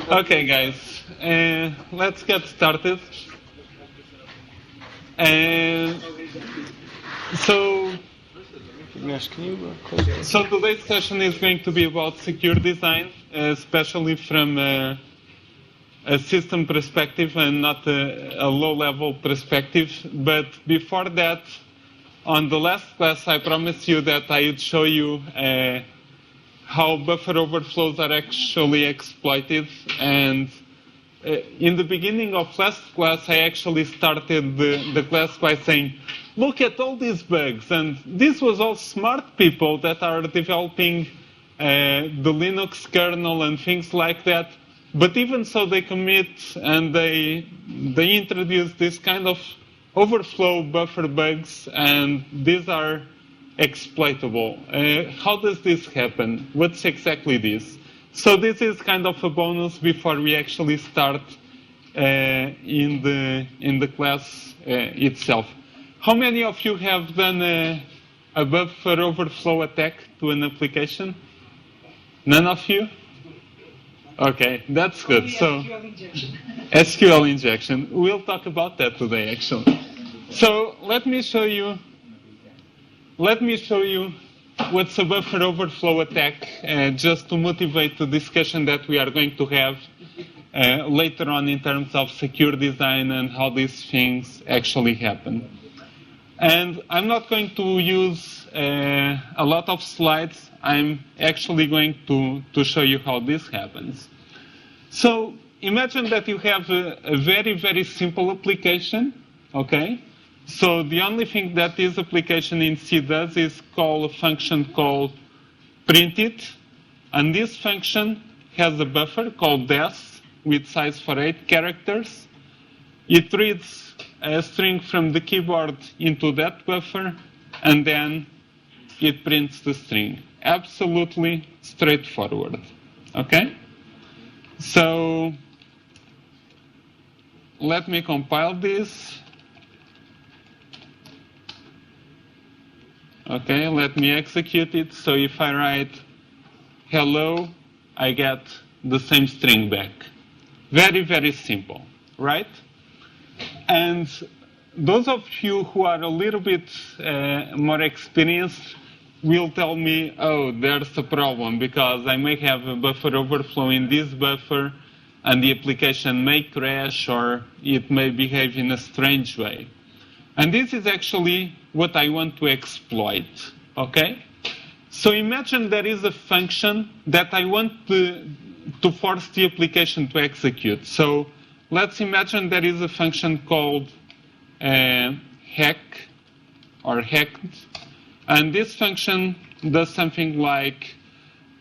Okay, guys, let's get started. So, so today's session is going to be about secure design, especially from a system perspective and not a low-level perspective. But before that, on the last class, I promised you that I would show you how buffer overflows are actually exploited. And in the beginning of last class, I actually started the class by saying, look at all these bugs. And this was all smart people that are developing the Linux kernel and things like that. But even so, they commit and they introduce this kind of overflow buffer bugs, and these are exploitable. How does this happen? What's exactly this? So this is kind of a bonus before we actually start in the class itself. How many of you have done a buffer overflow attack to an application? None of you? Okay, that's good. Only So SQL injection. SQL injection. We'll talk about that today, actually. So let me show you what's a buffer overflow attack, just to motivate the discussion that we are going to have later on in terms of secure design and how these things actually happen. And I'm not going to use a lot of slides. I'm actually going to show you how this happens. So imagine that you have a very, very simple application, okay? So the only thing that this application in C does is call a function called printit, and this function has a buffer called des with size for 8 characters. It reads a string from the keyboard into that buffer, and then it prints the string. Absolutely straightforward, okay? So let me compile this. Okay, let me execute it. So if I write hello, I get the same string back. Very, very simple, right? And those of you who are a little bit more experienced will tell me, oh, there's a problem because I may have a buffer overflow in this buffer and the application may crash or it may behave in a strange way. And this is actually what I want to exploit, okay? So imagine there is a function that I want to force the application to execute. So let's imagine there is a function called hack or hacked. And this function does something like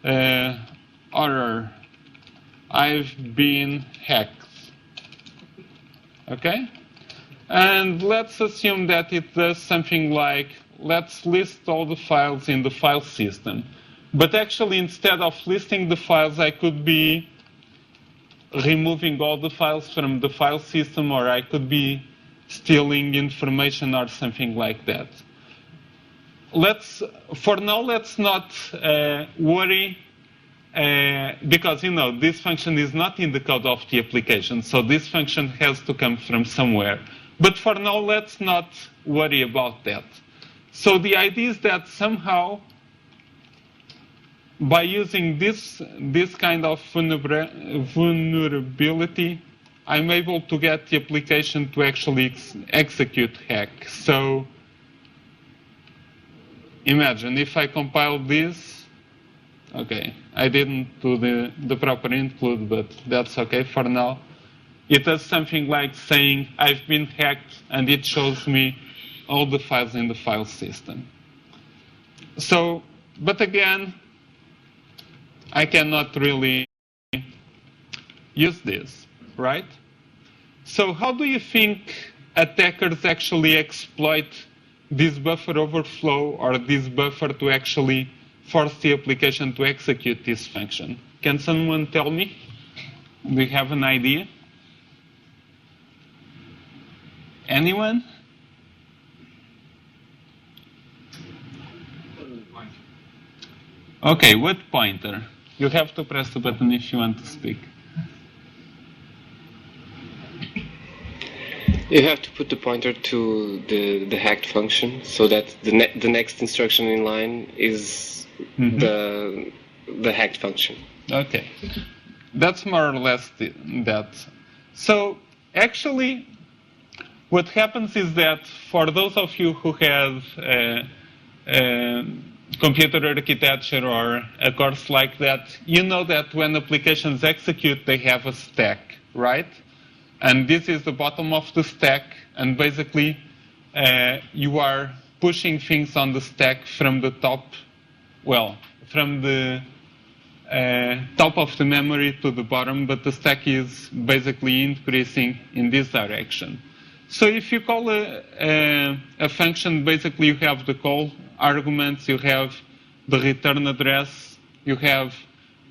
error, I've been hacked, okay? And let's assume that it does something like, let's list all the files in the file system. But actually, instead of listing the files, I could be removing all the files from the file system, or I could be stealing information or something like that. For now, let's not worry, because, this function is not in the code of the application, so this function has to come from somewhere. But for now, let's not worry about that. So the idea is that somehow, by using this kind of vulnerability, I'm able to get the application to actually execute hack. So imagine if I compile this. Okay, I didn't do the proper include, but that's okay for now. It does something like saying, I've been hacked, and it shows me all the files in the file system. So, but again, I cannot really use this, right? So how do you think attackers actually exploit this buffer overflow or this buffer to actually force the application to execute this function? Can someone tell me? Do you have an idea? Anyone? Okay, what pointer? You have to press the button if you want to speak. You have to put the pointer to the hacked function so that the next instruction in line is the hacked function. Okay, that's more or less that. So actually, what happens is that for those of you who have computer architecture or a course like that, you know that when applications execute, they have a stack, right? And this is the bottom of the stack, and basically you are pushing things on the stack from the top, well, from the top of the memory to the bottom, but the stack is basically increasing in this direction. So if you call a function, basically you have the call arguments, you have the return address, you have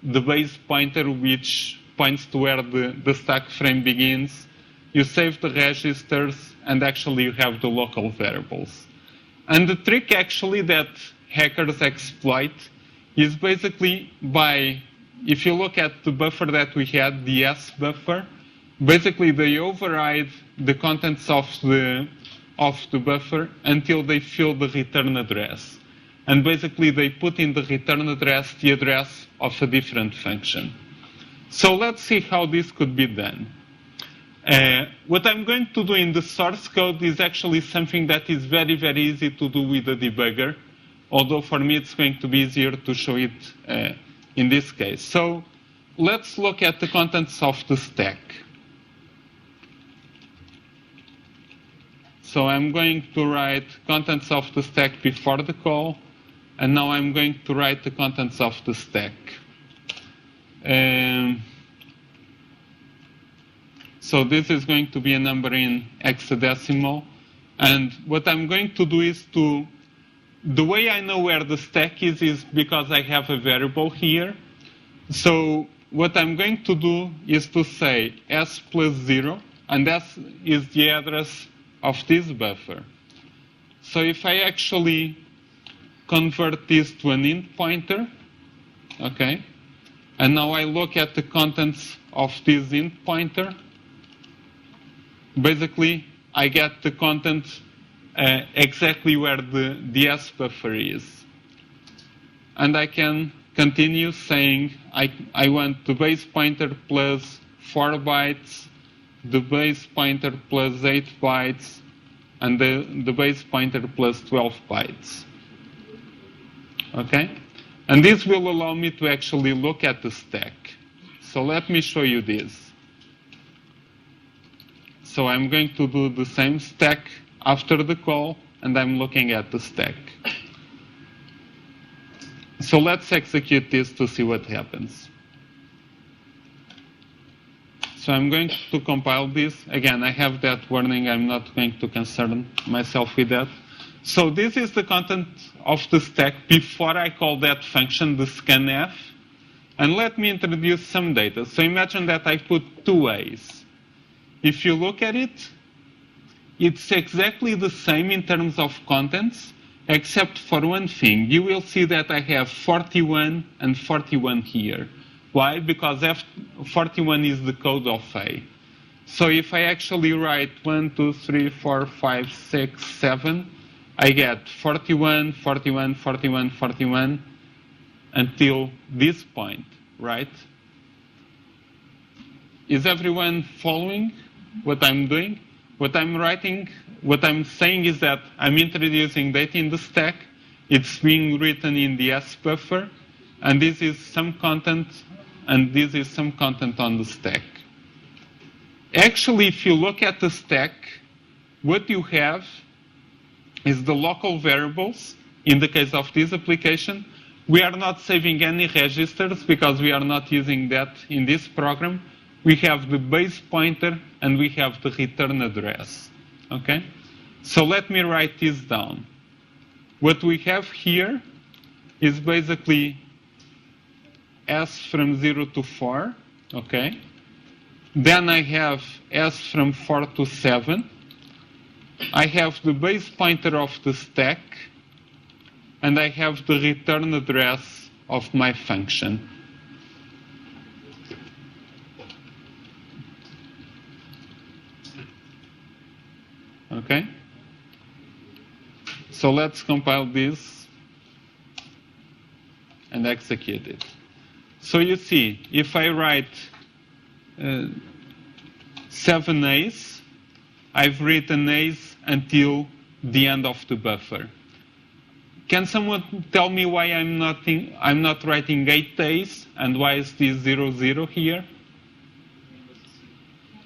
the base pointer which points to where the stack frame begins, you save the registers, and actually you have the local variables. And the trick actually that hackers exploit is basically by, if you look at the buffer that we had, the S buffer, basically they override the contents of the buffer until they fill the return address. And basically they put in the return address the address of a different function. So let's see how this could be done. What I'm going to do in the source code is actually something that is very, very easy to do with a debugger, although for me it's going to be easier to show it in this case. So let's look at the contents of the stack. So I'm going to write contents of the stack before the call, and now I'm going to write the contents of the stack. So this is going to be a number in hexadecimal, and what I'm going to do is the way I know where the stack is because I have a variable here. So what I'm going to do is to say s plus 0, and s is the address of this buffer. So if I actually convert this to an int pointer, okay, and now I look at the contents of this int pointer, basically I get the content exactly where the S buffer is. And I can continue saying I want the base pointer plus 4 bytes, the base pointer plus 8 bytes, and the base pointer plus 12 bytes. Okay? And this will allow me to actually look at the stack. So let me show you this. So I'm going to do the same stack after the call, and I'm looking at the stack. So let's execute this to see what happens. So I'm going to compile this. Again, I have that warning. I'm not going to concern myself with that. So this is the content of the stack before I call that function, the scanf. And let me introduce some data. So imagine that I put 2 A's. If you look at it, it's exactly the same in terms of contents, except for one thing. You will see that I have 41 and 41 here. Why? Because 41 is the code of A. So if I actually write 1, 2, 3, 4, 5, 6, 7, I get 41, 41, 41, 41 until this point, right? Is everyone following what I'm doing? What I'm writing, what I'm saying is that I'm introducing data in the stack. It's being written in the S buffer, and this is some content, and this is some content on the stack. Actually, if you look at the stack, what you have is the local variables. In the case of this application, we are not saving any registers because we are not using that in this program. We have the base pointer and we have the return address. Okay? So let me write this down. What we have here is basically S from 0 to 4. Okay? Then I have S from 4 to 7. I have the base pointer of the stack, and I have the return address of my function. Okay? So let's compile this and execute it. So you see, if I write 7 A's, I've written A's until the end of the buffer. Can someone tell me why I'm not writing 8 A's and why is this 0, 0 here?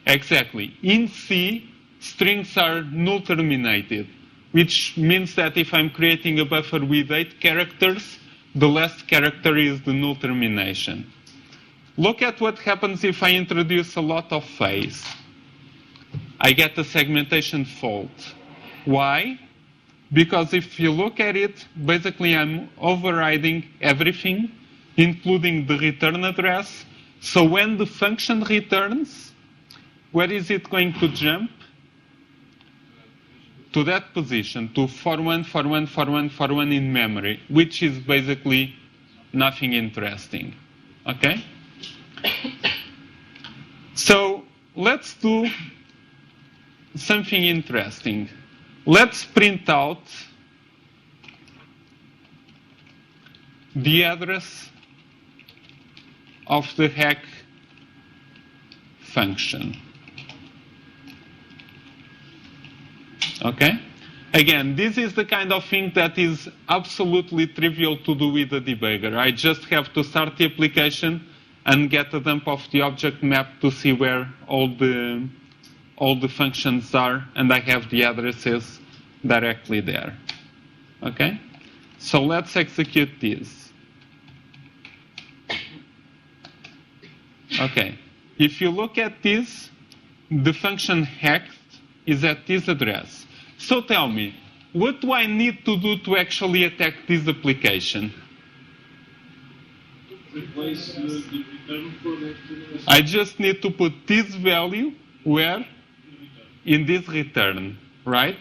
Exactly. In C, strings are null terminated, which means that if I'm creating a buffer with 8 characters, the last character is the null termination. Look at what happens if I introduce a lot of A's. I get a segmentation fault. Why? Because if you look at it, basically I'm overriding everything, including the return address. So when the function returns, where is it going to jump? To that position, to 41, 41, 41, 41 in memory, which is basically nothing interesting. Okay? So let's do something interesting. Let's print out the address of the hack function. Okay? Again, this is the kind of thing that is absolutely trivial to do with the debugger. I just have to start the application and get a dump of the object map to see where all the functions are, and I have the addresses directly there. Okay? So let's execute this. Okay. If you look at this, the function hacked is at this address. So tell me, what do I need to do to actually attack this application? Replace the return for that. I just need to put this value where? In this return, right?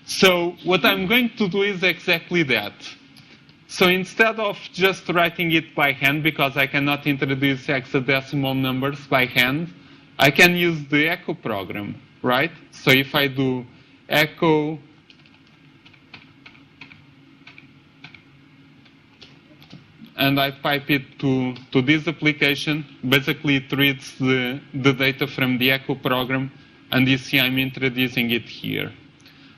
So what I'm going to do is exactly that. So instead of just writing it by hand, because I cannot introduce hexadecimal numbers by hand, I can use the echo program, right? So if I do echo and I pipe it to this application, basically it reads the data from the echo program, and you see I'm introducing it here.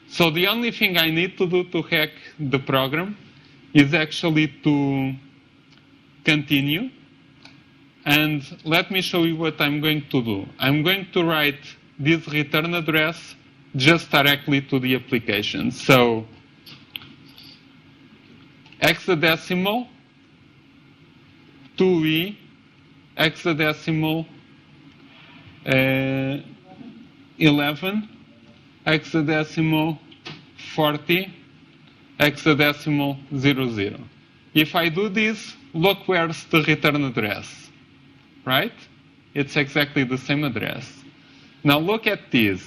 So the only thing I need to do to hack the program is actually to continue. And let me show you what I'm going to do. I'm going to write this return address just directly to the application. So hexadecimal 2e hexadecimal 11 hexadecimal 40 hexadecimal 00. If I do this, look where's the return address, right? It's exactly the same address. Now look at this.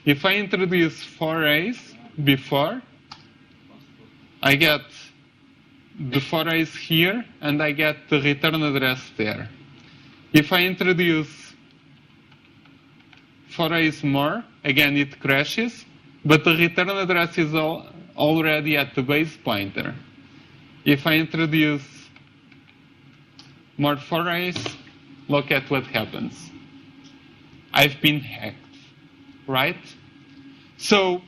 If I introduce 4 A's before, I get the 4 A's here, and I get the return address there. If I introduce 4 A's more, again it crashes, but the return address is already at the base pointer. If I introduce more 4 A's, look at what happens. I've been hacked, right? So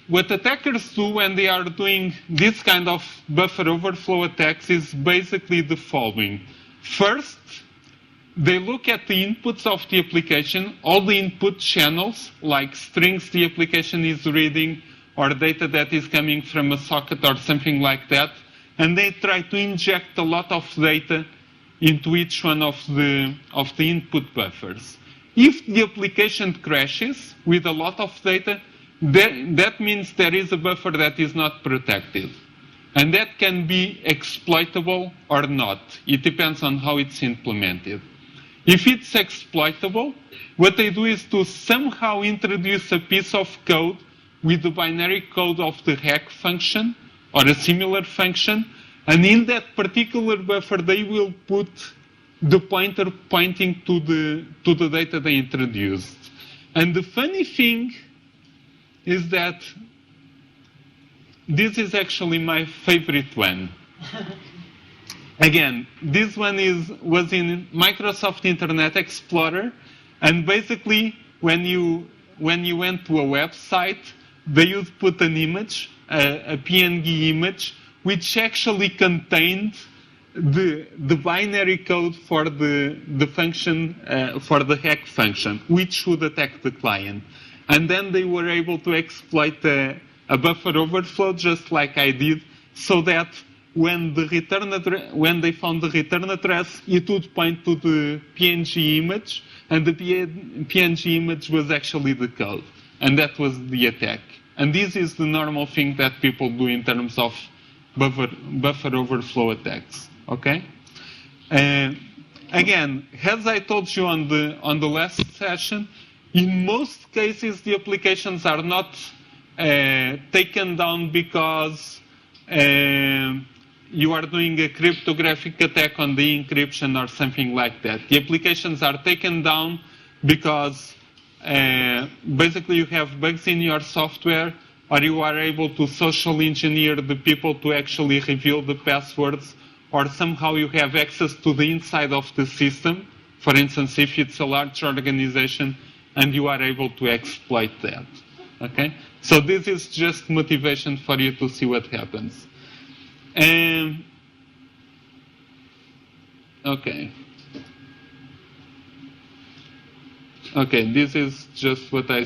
what attackers do when they are doing this kind of buffer overflow attacks is basically the following. First, they look at the inputs of the application, all the input channels, like strings the application is reading, or data that is coming from a socket or something like that, and they try to inject a lot of data into each one of the input buffers. If the application crashes with a lot of data, that means there is a buffer that is not protected. And that can be exploitable or not. It depends on how it's implemented. If it's exploitable, what they do is to somehow introduce a piece of code with the binary code of the hack function or a similar function, and in that particular buffer they will put the pointer pointing to the data they introduced. And the funny thing is that this is actually my favorite one. Again, this one was in Microsoft Internet Explorer, and basically when you went to a website, they would put an image, a PNG image, which actually contained the binary code for the function, for the hack function, which would attack the client. And then they were able to exploit a buffer overflow, just like I did, so that when they found the return address, it would point to the PNG image, and the PNG image was actually the code, and that was the attack. And this is the normal thing that people do in terms of buffer overflow attacks. Okay. Again, as I told you on the last session, in most cases the applications are not taken down because you are doing a cryptographic attack on the encryption or something like that. The applications are taken down because basically you have bugs in your software, or you are able to social engineer the people to actually reveal the passwords, or somehow you have access to the inside of the system. For instance, if it's a large organization, and you are able to exploit that. Okay? So this is just motivation for you to see what happens. Okay. Okay, this is just what I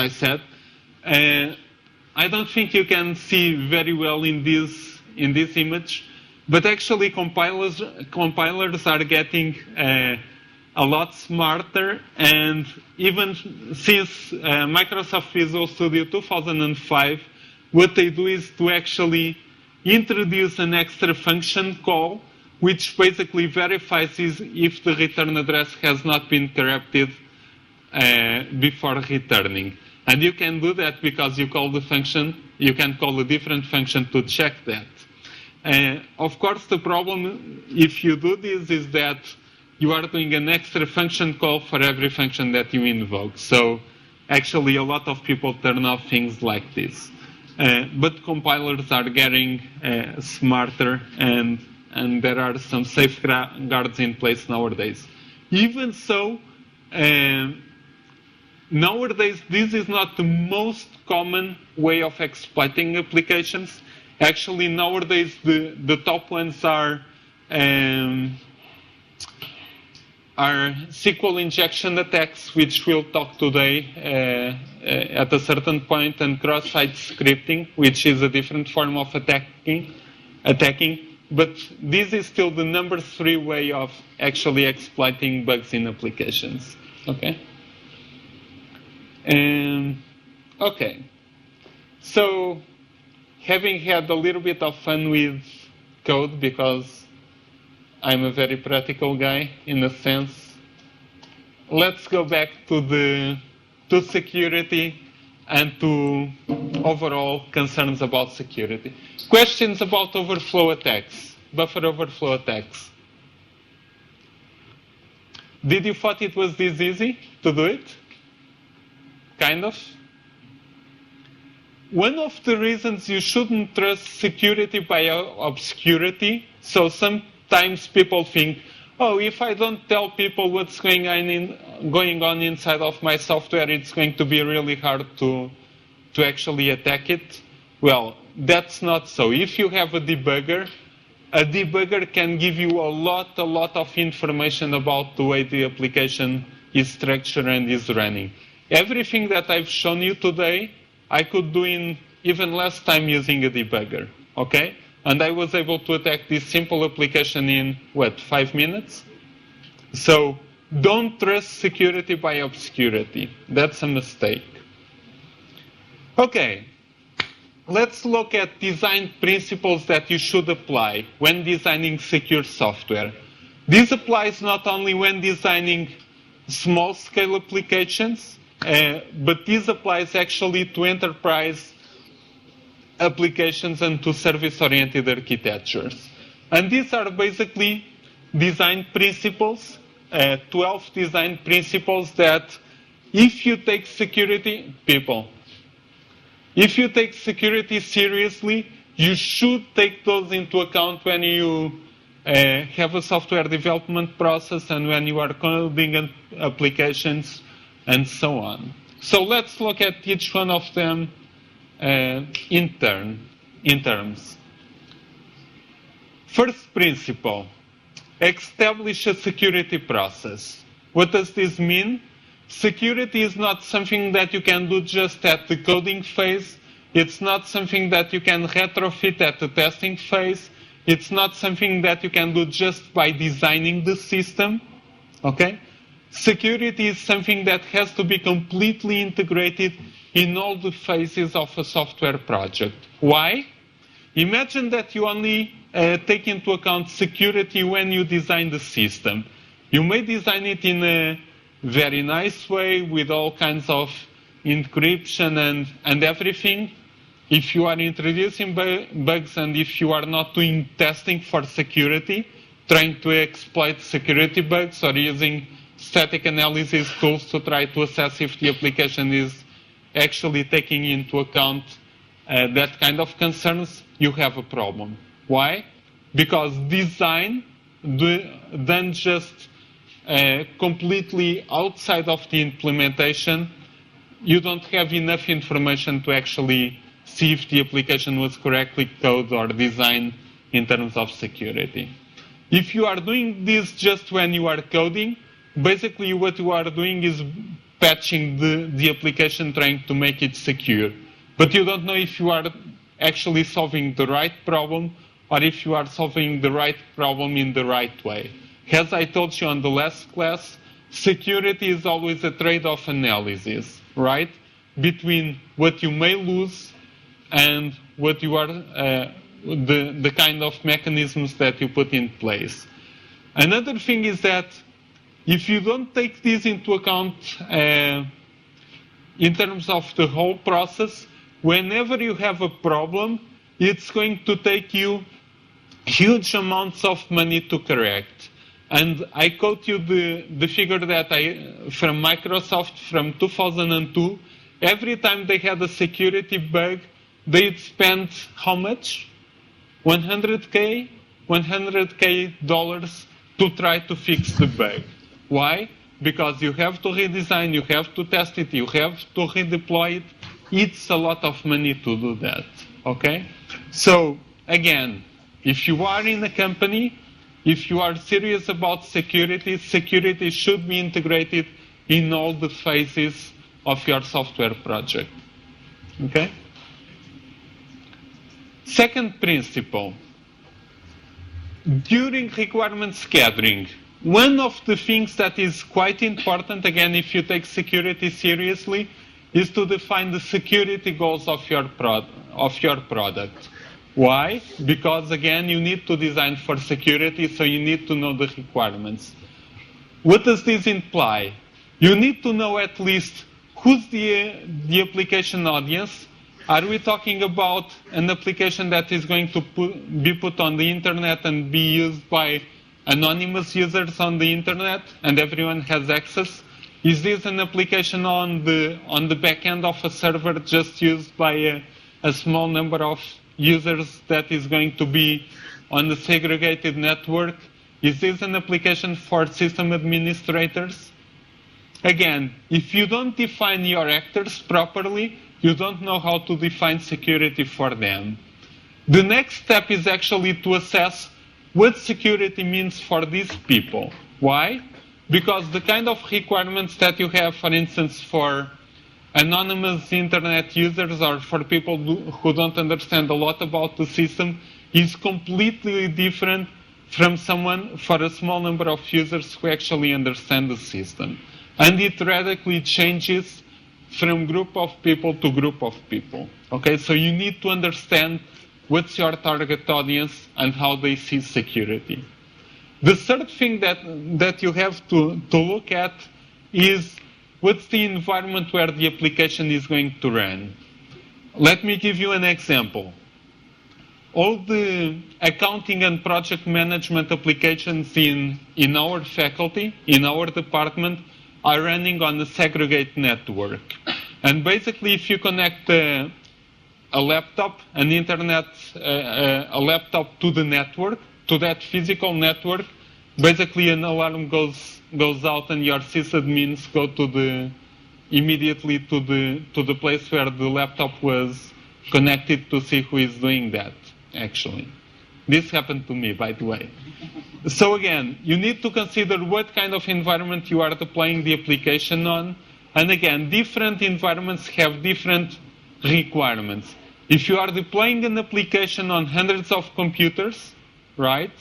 said. I don't think you can see very well in this image, but actually compilers are getting a lot smarter, and even since Microsoft Visual Studio 2005, what they do is to actually introduce an extra function call, which basically verifies if the return address has not been corrupted before returning. And you can do that because you call the function, you can call a different function to check that. Of course, the problem if you do this is that you are doing an extra function call for every function that you invoke. So actually a lot of people turn off things like this. But compilers are getting smarter, and there are some safeguards in place nowadays. Even so, nowadays this is not the most common way of exploiting applications. Actually, nowadays the top ones are SQL injection attacks, which we'll talk today at a certain point, and cross-site scripting, which is a different form of attacking. But this is still the number 3 way of actually exploiting bugs in applications. Okay. Okay. So, having had a little bit of fun with code, because I'm a very practical guy in a sense, let's go back to security and to overall concerns about security. Questions about overflow attacks, buffer overflow attacks. Did you thought it was this easy to do it? Kind of. One of the reasons you shouldn't trust security by obscurity, so sometimes people think, oh, if I don't tell people what's going on inside of my software, it's going to be really hard to actually attack it. Well, that's not so. If you have a debugger can give you a lot of information about the way the application is structured and is running. Everything that I've shown you today, I could do in even less time using a debugger, okay? And I was able to attack this simple application in, 5 minutes? So don't trust security by obscurity. That's a mistake. Okay, let's look at design principles that you should apply when designing secure software. This applies not only when designing small-scale applications, but this applies actually to enterprise applications and to service-oriented architectures. And these are basically design principles, 12 design principles that if you take security, people, if you take security seriously, you should take those into account when you have a software development process and when you are coding applications and so on. So let's look at each one of them in terms. First principle, establish a security process. What does this mean? Security is not something that you can do just at the coding phase. It's not something that you can retrofit at the testing phase. It's not something that you can do just by designing the system. Okay? Security is something that has to be completely integrated in all the phases of a software project. Why? Imagine that you only take into account security when you design the system. You may design it in a very nice way with all kinds of encryption and everything. If you are introducing bugs and if you are not doing testing for security, trying to exploit security bugs or using static analysis tools to try to assess if the application is actually taking into account that kind of concerns, you have a problem. Why? Because design done just completely outside of the implementation, you don't have enough information to actually see if the application was correctly coded or designed in terms of security. If you are doing this just when you are coding, basically what you are doing is patching the application, trying to make it secure. But you don't know if you are actually solving the right problem or if you are solving the right problem in the right way. As I told you on the last class, security is always a trade-off analysis, right? Between what you may lose and what you are, the kind of mechanisms that you put in place. Another thing is that if you don't take this into account in terms of the whole process, whenever you have a problem, it's going to take you huge amounts of money to correct. And I quote you the figure that from Microsoft from 2002. Every time they had a security bug, they'd spend how much? $100K to try to fix the bug. Why? Because you have to redesign, you have to test it, you have to redeploy it. It's a lot of money to do that. Okay? So, again, if you are in a company, if you are serious about security, security should be integrated in all the phases of your software project. Okay? Second principle. During requirements gathering, one of the things that is quite important, again, if you take security seriously, is to define the security goals of your product. Why? Because, again, you need to design for security, so you need to know the requirements. What does this imply? You need to know at least who's the application audience. Are we talking about an application that is going to be put on the internet and be used by anonymous users on the internet and everyone has access? Is this an application on the back end of a server just used by a small number of users that is going to be on the segregated network? Is this an application for system administrators? Again, if you don't define your actors properly, you don't know how to define security for them. The next step is actually to assess what security means for these people. Why? Because the kind of requirements that you have, for instance, for anonymous internet users or for people who don't understand a lot about the system is completely different from for a small number of users who actually understand the system. And it radically changes from group of people to group of people. Okay, so you need to understand what's your target audience and how they see security. The third thing that you have to look at is what's the environment where the application is going to run. Let me give you an example. All the accounting and project management applications in our faculty, in our department, are running on a segregated network. And basically, if you connect a a laptop, an internet, a laptop to the network, to that physical network, basically an alarm goes out and your sysadmins go immediately to the place where the laptop was connected to see who is doing that, actually. This happened to me, by the way. So again, you need to consider what kind of environment you are deploying the application on. And again, different environments have different requirements. If you are deploying an application on hundreds of computers, right?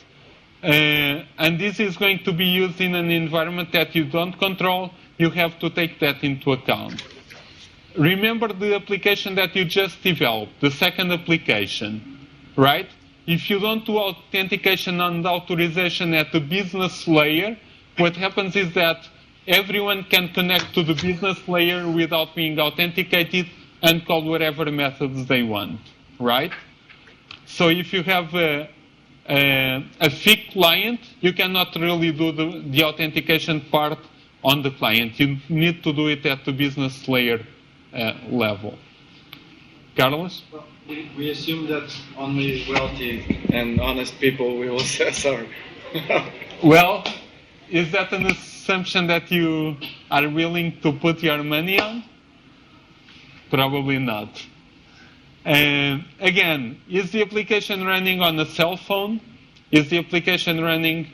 And this is going to be used in an environment that you don't control, you have to take that into account. Remember the application that you just developed, the second application, right? If you don't do authentication and authorization at the business layer, what happens is that everyone can connect to the business layer without being authenticated and call whatever methods they want, right? So if you have a FIC client, you cannot really do the authentication part on the client. You need to do it at the business layer level. Carlos? Well, we assume that only wealthy and honest people will access our... Well, is that an assumption that you are willing to put your money on? Probably not. Again, is the application running on a cell phone? Is the application running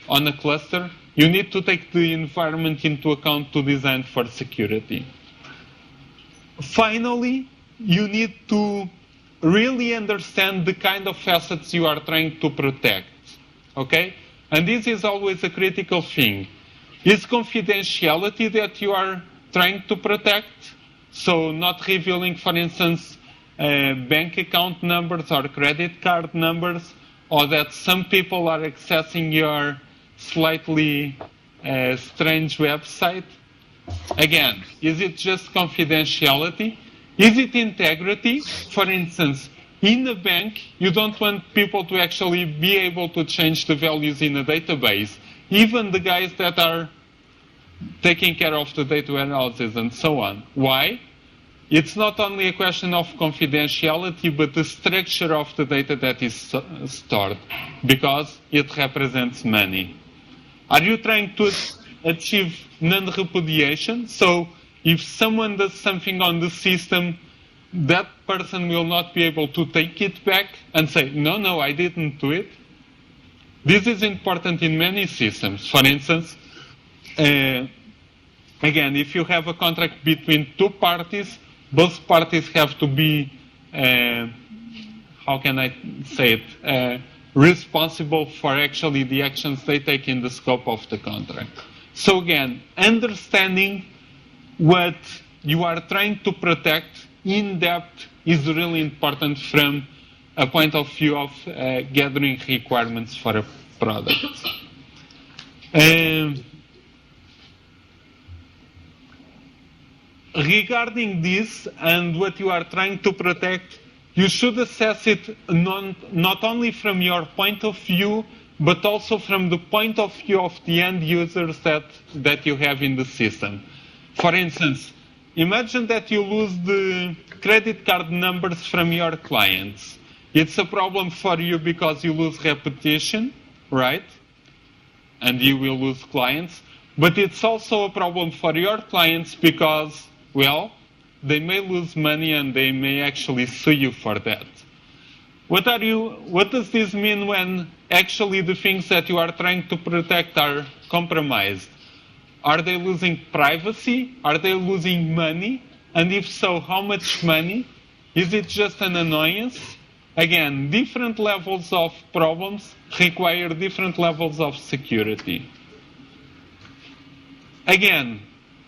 on a cluster? You need to take the environment into account to design for security. Finally, you need to really understand the kind of assets you are trying to protect. Okay? And this is always a critical thing. Is confidentiality that you are trying to protect? So not revealing, for instance, bank account numbers or credit card numbers, or that some people are accessing your slightly strange website. Again, is it just confidentiality? Is it integrity? For instance, in a bank, you don't want people to actually be able to change the values in a database, even the guys that are taking care of the data warehouses and so on. Why? It's not only a question of confidentiality, but the structure of the data that is stored, because it represents money. Are you trying to achieve non-repudiation? So if someone does something on the system, that person will not be able to take it back and say, no, I didn't do it. This is important in many systems. For instance, again, if you have a contract between two parties, both parties have to be, how can I say it, responsible for actually the actions they take in the scope of the contract. So again, understanding what you are trying to protect in depth is really important from a point of view of gathering requirements for a product. Regarding this and what you are trying to protect, you should assess it not only from your point of view, but also from the point of view of the end users that you have in the system. For instance, imagine that you lose the credit card numbers from your clients. It's a problem for you because you lose reputation, right? And you will lose clients. But it's also a problem for your clients because, well, they may lose money and they may actually sue you for that. What does this mean when actually the things that you are trying to protect are compromised? Are they losing privacy? Are they losing money? And if so, how much money? Is it just an annoyance? Again, different levels of problems require different levels of security. Again,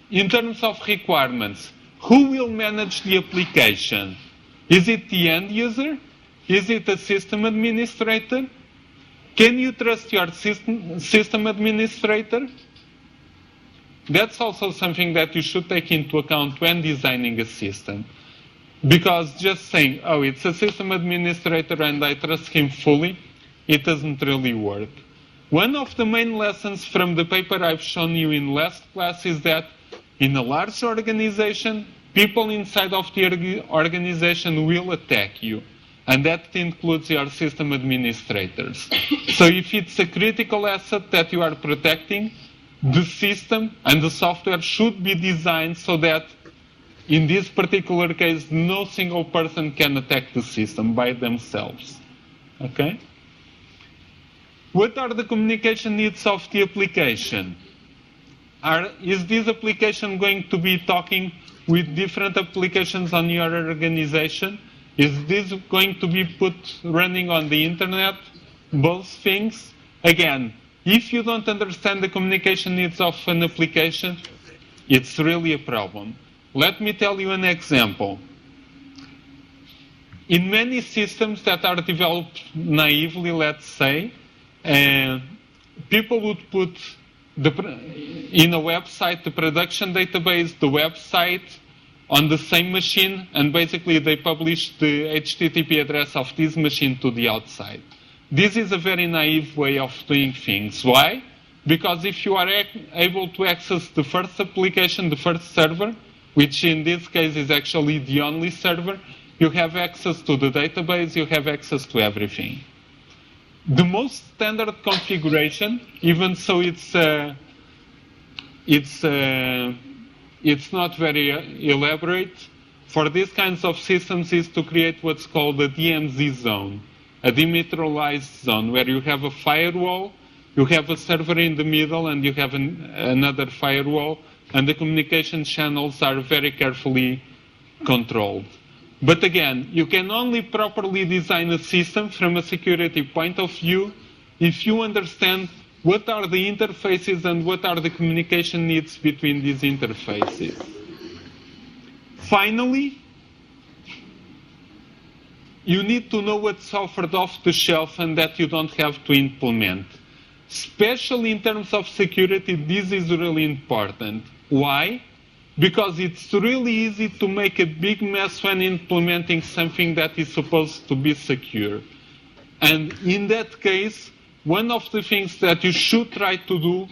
in terms of requirements, who will manage the application? Is it the end user? Is it a system administrator? Can you trust your system administrator? That's also something that you should take into account when designing a system. Because just saying, oh, it's a system administrator and I trust him fully, it doesn't really work. One of the main lessons from the paper I've shown you in last class is that in a large organization, people inside of the organization will attack you. And that includes your system administrators. So if it's a critical asset that you are protecting, the system and the software should be designed so that in this particular case, no single person can attack the system by themselves. Okay? What are the communication needs of the application? Is this application going to be talking with different applications on your organization? Is this going to be running on the internet? Both things? Again, if you don't understand the communication needs of an application, it's really a problem. Let me tell you an example. In many systems that are developed naively, let's say, people would put in a website the production database, the website, on the same machine, and basically they publish the HTTP address of this machine to the outside. This is a very naive way of doing things. Why? Because if you are able to access the first application, the first server, which in this case is actually the only server, you have access to the database, you have access to everything. The most standard configuration, even so it's not very elaborate, for these kinds of systems is to create what's called a DMZ zone, a demilitarized zone, where you have a firewall, you have a server in the middle, and you have another firewall, and the communication channels are very carefully controlled. But again, you can only properly design a system from a security point of view if you understand what are the interfaces and what are the communication needs between these interfaces. Finally, you need to know what's offered off the shelf and that you don't have to implement. Especially in terms of security, this is really important. Why? Because it's really easy to make a big mess when implementing something that is supposed to be secure. And in that case, one of the things that you should try to do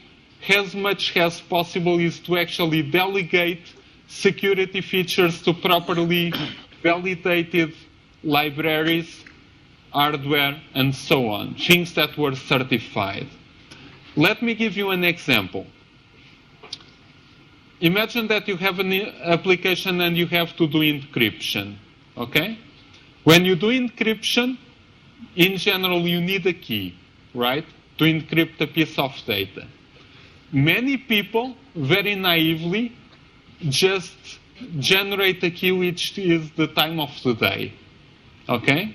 as much as possible is to actually delegate security features to properly validated libraries, hardware, and so on, things that were certified. Let me give you an example. Imagine that you have an application and you have to do encryption, okay? When you do encryption, in general, you need a key, right, to encrypt a piece of data. Many people, very naively, just generate a key which is the time of the day, okay?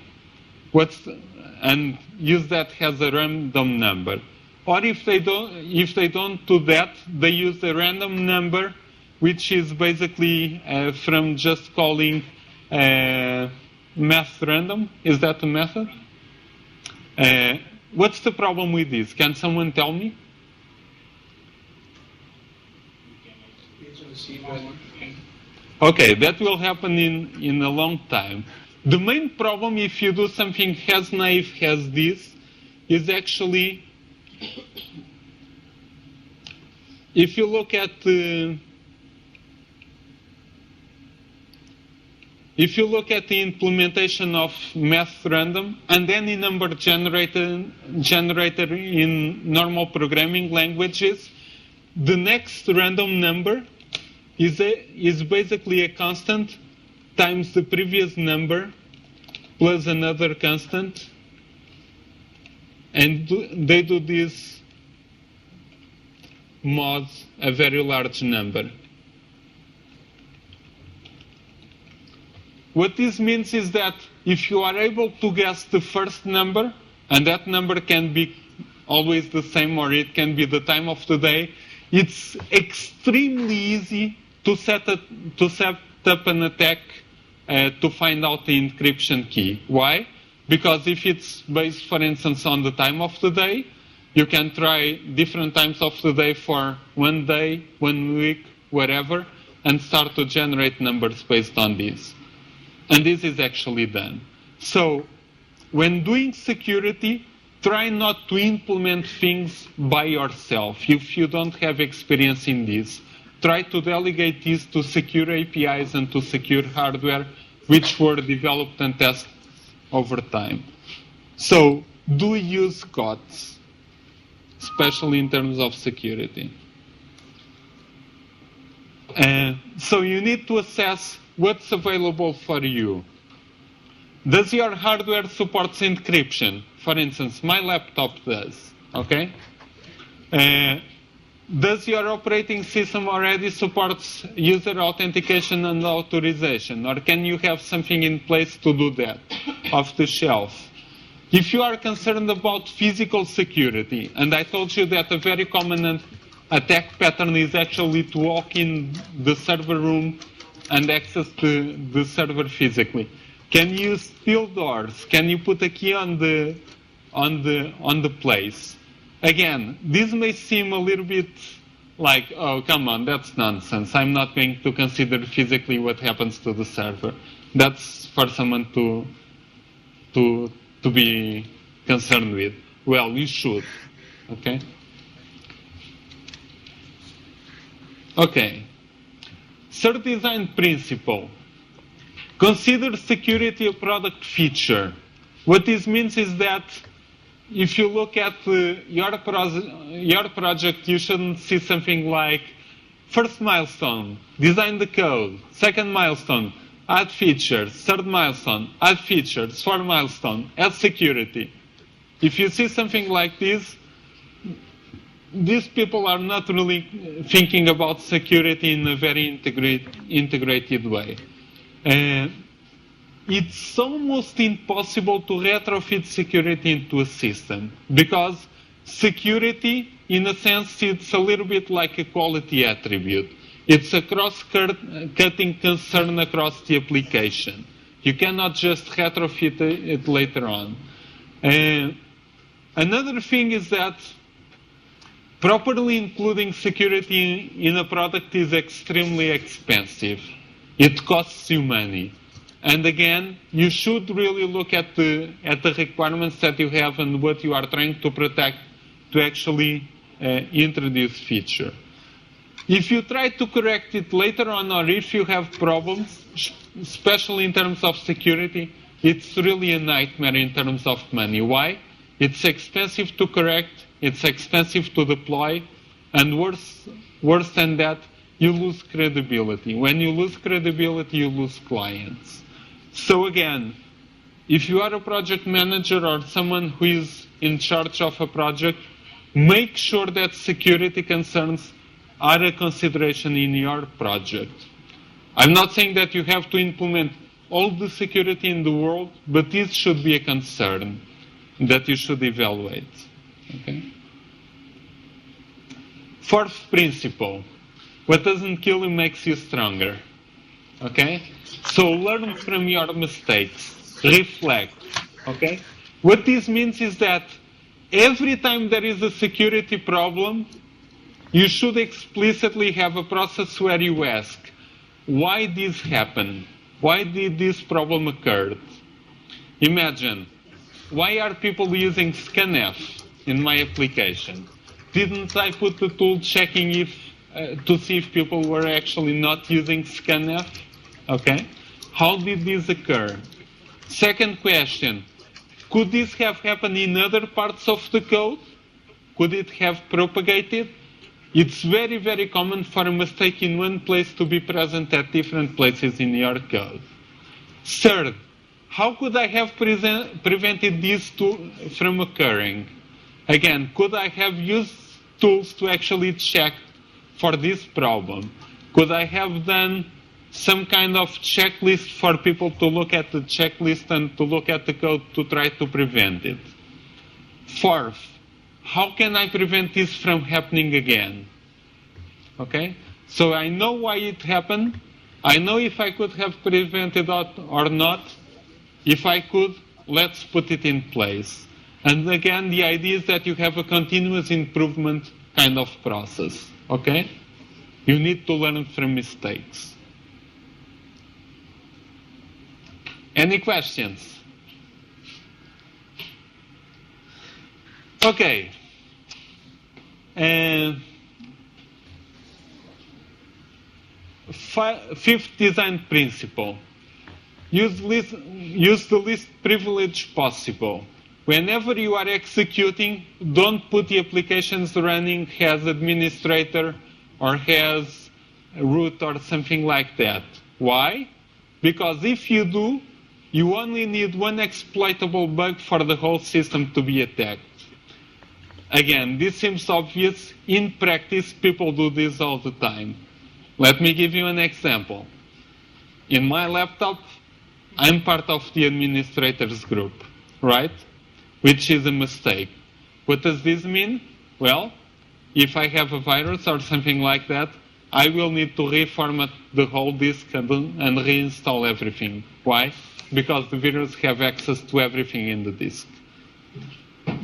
And use that as a random number. Or if they don't do that, they use a random number, which is basically from just calling math random. Is that a method? What's the problem with this? Can someone tell me? Okay, that will happen in a long time. The main problem, if you do something as naive as this, is actually, if you look at the implementation of math random and any number generator in normal programming languages, the next random number is basically a constant times the previous number plus another constant, and they do this mod a very large number. What this means is that if you are able to guess the first number, and that number can be always the same or it can be the time of the day, it's extremely easy to set up an attack to find out the encryption key. Why? Because if it's based, for instance, on the time of the day, you can try different times of the day for 1 day, 1 week, whatever, and start to generate numbers based on this. And this is actually done. So, when doing security, try not to implement things by yourself if you don't have experience in this. try to delegate this to secure APIs and to secure hardware, which were developed and tested over time. So, do use COTS, especially in terms of security. So you need to assess what's available for you. Does your hardware support encryption? For instance, my laptop does. Okay. Does your operating system already supports user authentication and authorization, or can you have something in place to do that off the shelf? If you are concerned about physical security, and I told you that a very common attack pattern is actually to walk in the server room and access the server physically. Can you steal doors? Can you put a key on the place? Again, this may seem a little bit like, oh, come on, that's nonsense. I'm not going to consider physically what happens to the server. That's for someone to be concerned with. Well, you should. Okay? Okay. Third design principle. Consider security a product feature. What this means is that if you look at your project, you shouldn't see something like first milestone, design the code. Second milestone, add features. Third milestone, add features. Fourth milestone, add security. If you see something like this, these people are not really thinking about security in a very integrated way. It's almost impossible to retrofit security into a system because security, in a sense, it's a little bit like a quality attribute. It's a cross-cutting concern across the application. You cannot just retrofit it later on. Another thing is that properly including security in a product is extremely expensive. It costs you money. And again, you should really look at the requirements that you have and what you are trying to protect to actually introduce feature. If you try to correct it later on, or if you have problems, especially in terms of security, it's really a nightmare in terms of money. Why? It's expensive to correct, it's expensive to deploy, and worse than that, you lose credibility. When you lose credibility, you lose clients. So again, if you are a project manager or someone who is in charge of a project, make sure that security concerns are a consideration in your project. I'm not saying that you have to implement all the security in the world, but this should be a concern that you should evaluate. Okay? Fourth principle. What doesn't kill you makes you stronger. Okay? So learn from your mistakes. Reflect. Okay? What this means is that every time there is a security problem, you should explicitly have a process where you ask, why this happened? Why did this problem occur? Imagine, why are people using scanf in my application? Didn't I put the tool checking to see if people were actually not using scanf? Okay. How did this occur? Second question, could this have happened in other parts of the code? Could it have propagated? It's very, very common for a mistake in one place to be present at different places in your code. Third, how could I have prevented this from occurring? Again, could I have used tools to actually check for this problem? Could I have done some kind of checklist for people to look at the checklist and to look at the code to try to prevent it? Fourth, how can I prevent this from happening again? Okay? So I know why it happened. I know if I could have prevented it or not. If I could, let's put it in place. And again, the idea is that you have a continuous improvement kind of process. Okay? You need to learn from mistakes. Any questions? Okay. Fifth design principle. Use the least privilege possible. Whenever you are executing, don't put the applications running as administrator or as root or something like that. Why? Because if you do, you only need one exploitable bug for the whole system to be attacked. Again, this seems obvious. In practice, people do this all the time. Let me give you an example. In my laptop, I'm part of the administrators group, right? Which is a mistake. What does this mean? Well, if I have a virus or something like that, I will need to reformat the whole disk and reinstall everything. Why? Because the virus have access to everything in the disk.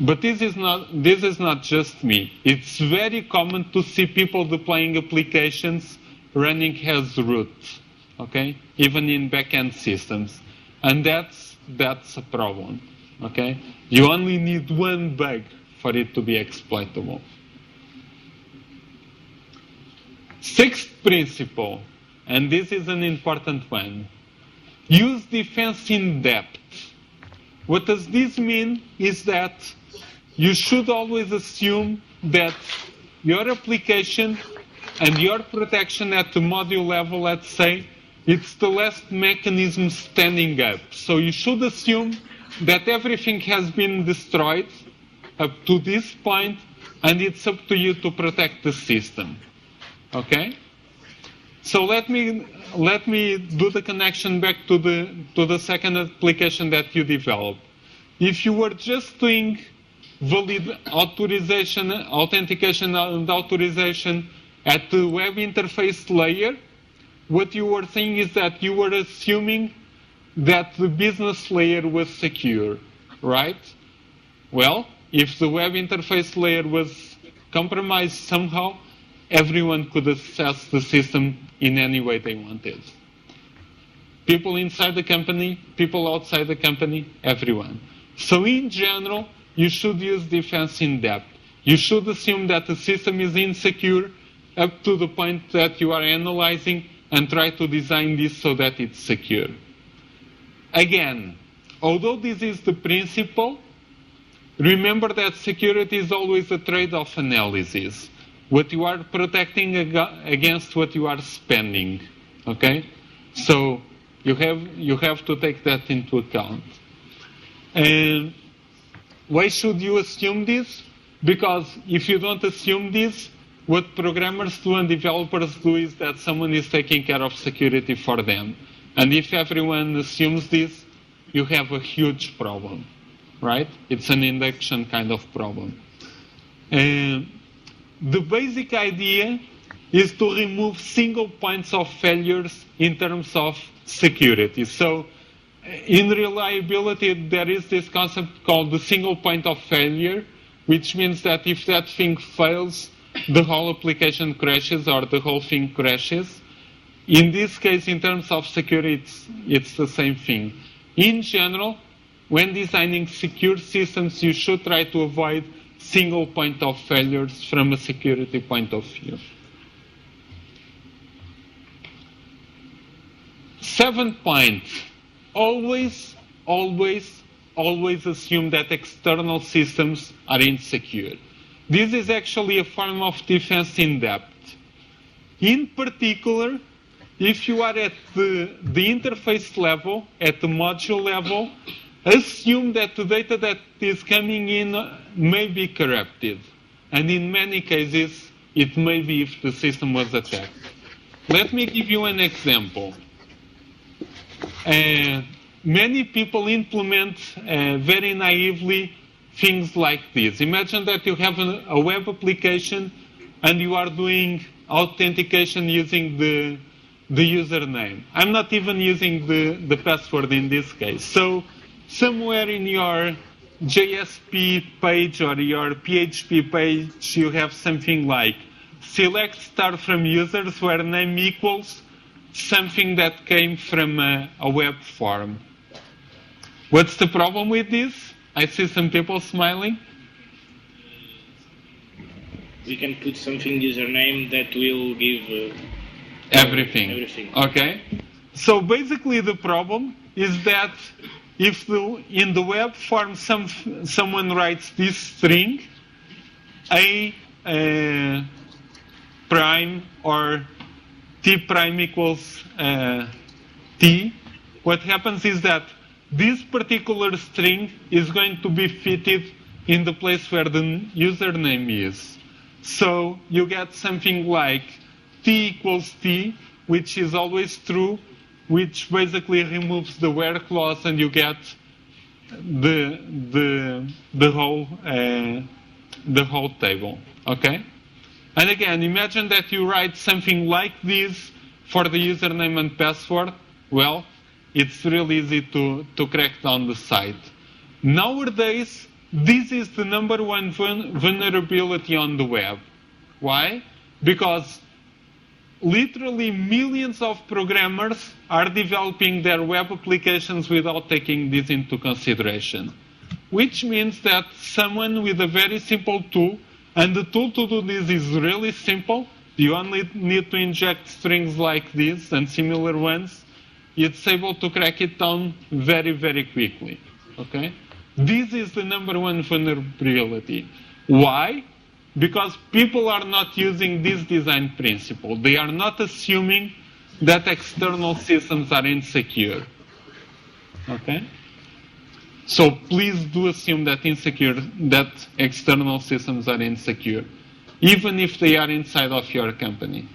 But this is not just me. It's very common to see people deploying applications running as root, okay? Even in backend systems. And that's a problem, okay? You only need one bug for it to be exploitable. Sixth principle, and this is an important one. Use defense in depth. What does this mean is that you should always assume that your application and your protection at the module level, let's say, it's the last mechanism standing up. So you should assume that everything has been destroyed up to this point, and it's up to you to protect the system. Okay? So let me do the connection back to the second application that you developed. If you were just doing valid authentication and authorization at the web interface layer, what you were saying is that you were assuming that the business layer was secure, right? Well, if the web interface layer was compromised somehow, everyone could access the system in any way they wanted. People inside the company, people outside the company, everyone. So in general, you should use defense in depth. You should assume that the system is insecure up to the point that you are analyzing and try to design this so that it's secure. Again, although this is the principle, remember that security is always a trade-off analysis. What you are protecting against what you are spending, okay? So you have to take that into account. And why should you assume this? Because if you don't assume this, what programmers do and developers do is that someone is taking care of security for them. And if everyone assumes this, you have a huge problem, right? It's an induction kind of problem. The basic idea is to remove single points of failures in terms of security. So in reliability, there is this concept called the single point of failure, which means that if that thing fails, the whole application crashes or the whole thing crashes. In this case, in terms of security, it's the same thing. In general, when designing secure systems, you should try to avoid single point of failures from a security point of view. 7th point, always assume that external systems are insecure. This is actually a form of defense in depth. In particular, if you are at the interface level, at the module level, assume that the data that is coming in may be corrupted. And in many cases, it may be if the system was attacked. Let me give you an example. Many people implement very naively things like this. Imagine that you have a web application and you are doing authentication using the username. I'm not even using the password in this case. So somewhere in your JSP page or your PHP page, you have something like select star from users where name equals something that came from a web form. What's the problem with this? I see some people smiling. We can put something username that will give Everything. Everything. Okay? So basically the problem is that if in the web form someone writes this string, A prime or T prime equals T, what happens is that this particular string is going to be fitted in the place where the username is. So you get something like T equals T, which is always true, which basically removes the where clause, and you get the whole table. Okay? And again, imagine that you write something like this for the username and password. Well, it's real easy to crack down the site. Nowadays, this is the number one vulnerability on the web. Why? Because literally millions of programmers are developing their web applications without taking this into consideration. Which means that someone with a very simple tool, and the tool to do this is really simple, you only need to inject strings like this and similar ones, it's able to crack it down very, very quickly. Okay? This is the number one vulnerability. Why? Because people are not using this design principle. They are not assuming that external systems are insecure. Okay? So please do assume that external systems are insecure, even if they are inside of your company.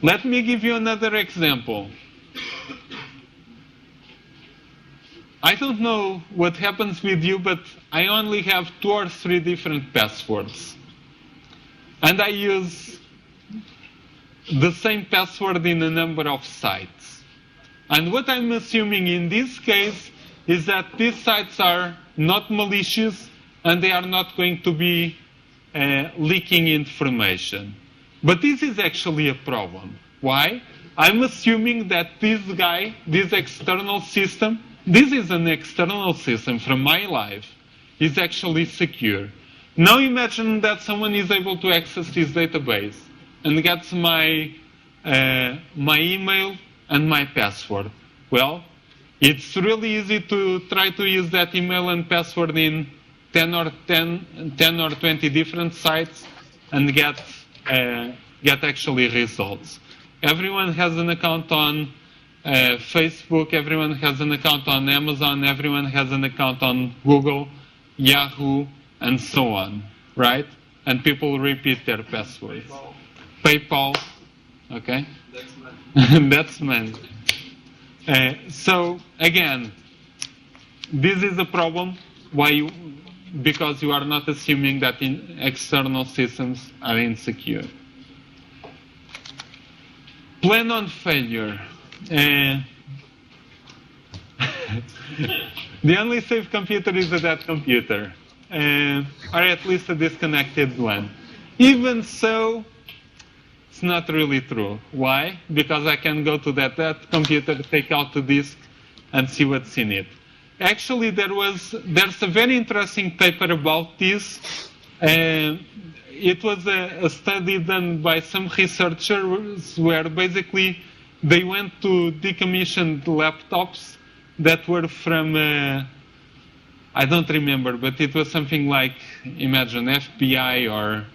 Let me give you another example. I don't know what happens with you, but I only have 2 or 3 different passwords. And I use the same password in a number of sites. And what I'm assuming in this case is that these sites are not malicious and they are not going to be leaking information. But this is actually a problem. Why? I'm assuming that this external system, this is an external system from my life, is actually secure. Now imagine that someone is able to access this database and gets my email and my password. Well, it's really easy to try to use that email and password in 10 or 20 different sites and get actually results. Everyone has an account on Facebook, everyone has an account on Amazon, everyone has an account on Google, Yahoo, and so on, right? And people repeat their passwords. PayPal, okay? That's man. So again, this is a problem. Why? Because you are not assuming that external systems are insecure. Plan on failure. The only safe computer is a dead computer, or at least a disconnected one. Even so, it's not really true. Why? Because I can go to that computer, take out the disk, and see what's in it. Actually, there's a very interesting paper about this. It was a study done by some researchers where basically they went to decommissioned laptops that were from, I don't remember, but it was something like, imagine, FBI or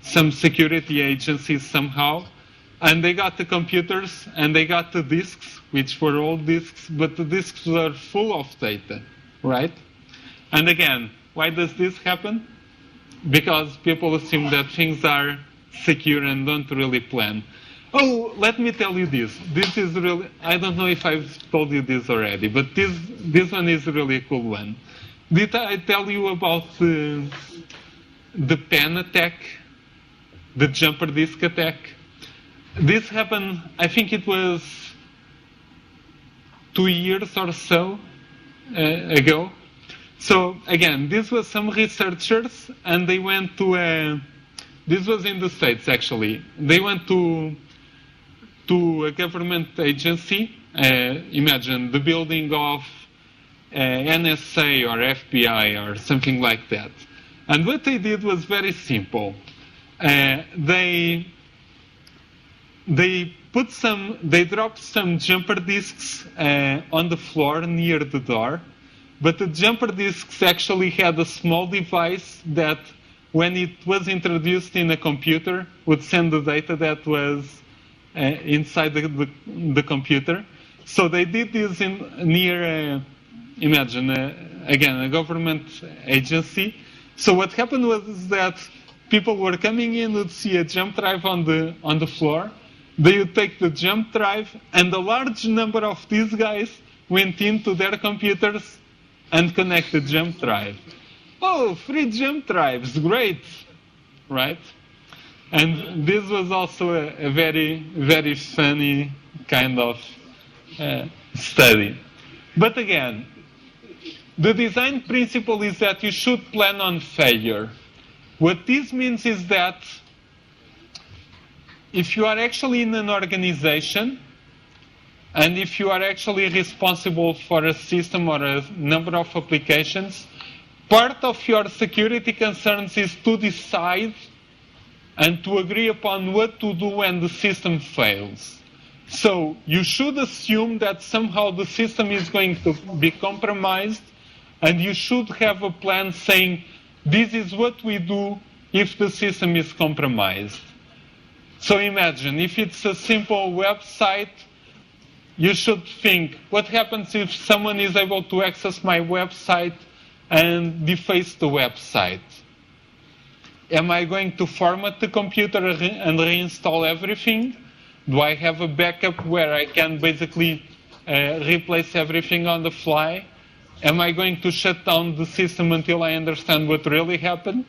some security agencies somehow. And they got the computers and they got the disks, which were old disks, but the disks were full of data, right? And again, why does this happen? Because people assume that things are secure and don't really plan. Oh, let me tell you this. This is really, I don't know if I've told you this already, but this one is really a cool one. Did I tell you about the pen attack, the jumper disk attack? This happened, I think it was 2 years or so ago. So again, this was some researchers, and they went to this was in the States actually. They went to a government agency, imagine the building of NSA or FBI or something like that. And what they did was very simple. They they dropped some jumper disks on the floor near the door, but the jumper disks actually had a small device that, when it was introduced in a computer, would send the data that was inside the computer. So they did this near, imagine, again, a government agency. So what happened was that people were coming in, would see a jump drive on the floor. They would take the jump drive, and a large number of these guys went into their computers and connect the jump drive. Oh, free jump drives, great, right? And this was also a very, very funny kind of study. But again, the design principle is that you should plan on failure. What this means is that if you are actually in an organization, and if you are actually responsible for a system or a number of applications, part of your security concerns is to decide and to agree upon what to do when the system fails. So you should assume that somehow the system is going to be compromised, and you should have a plan saying, this is what we do if the system is compromised. So imagine, if it's a simple website, you should think, what happens if someone is able to access my website and deface the website? Am I going to format the computer and reinstall everything? Do I have a backup where I can basically replace everything on the fly? Am I going to shut down the system until I understand what really happened?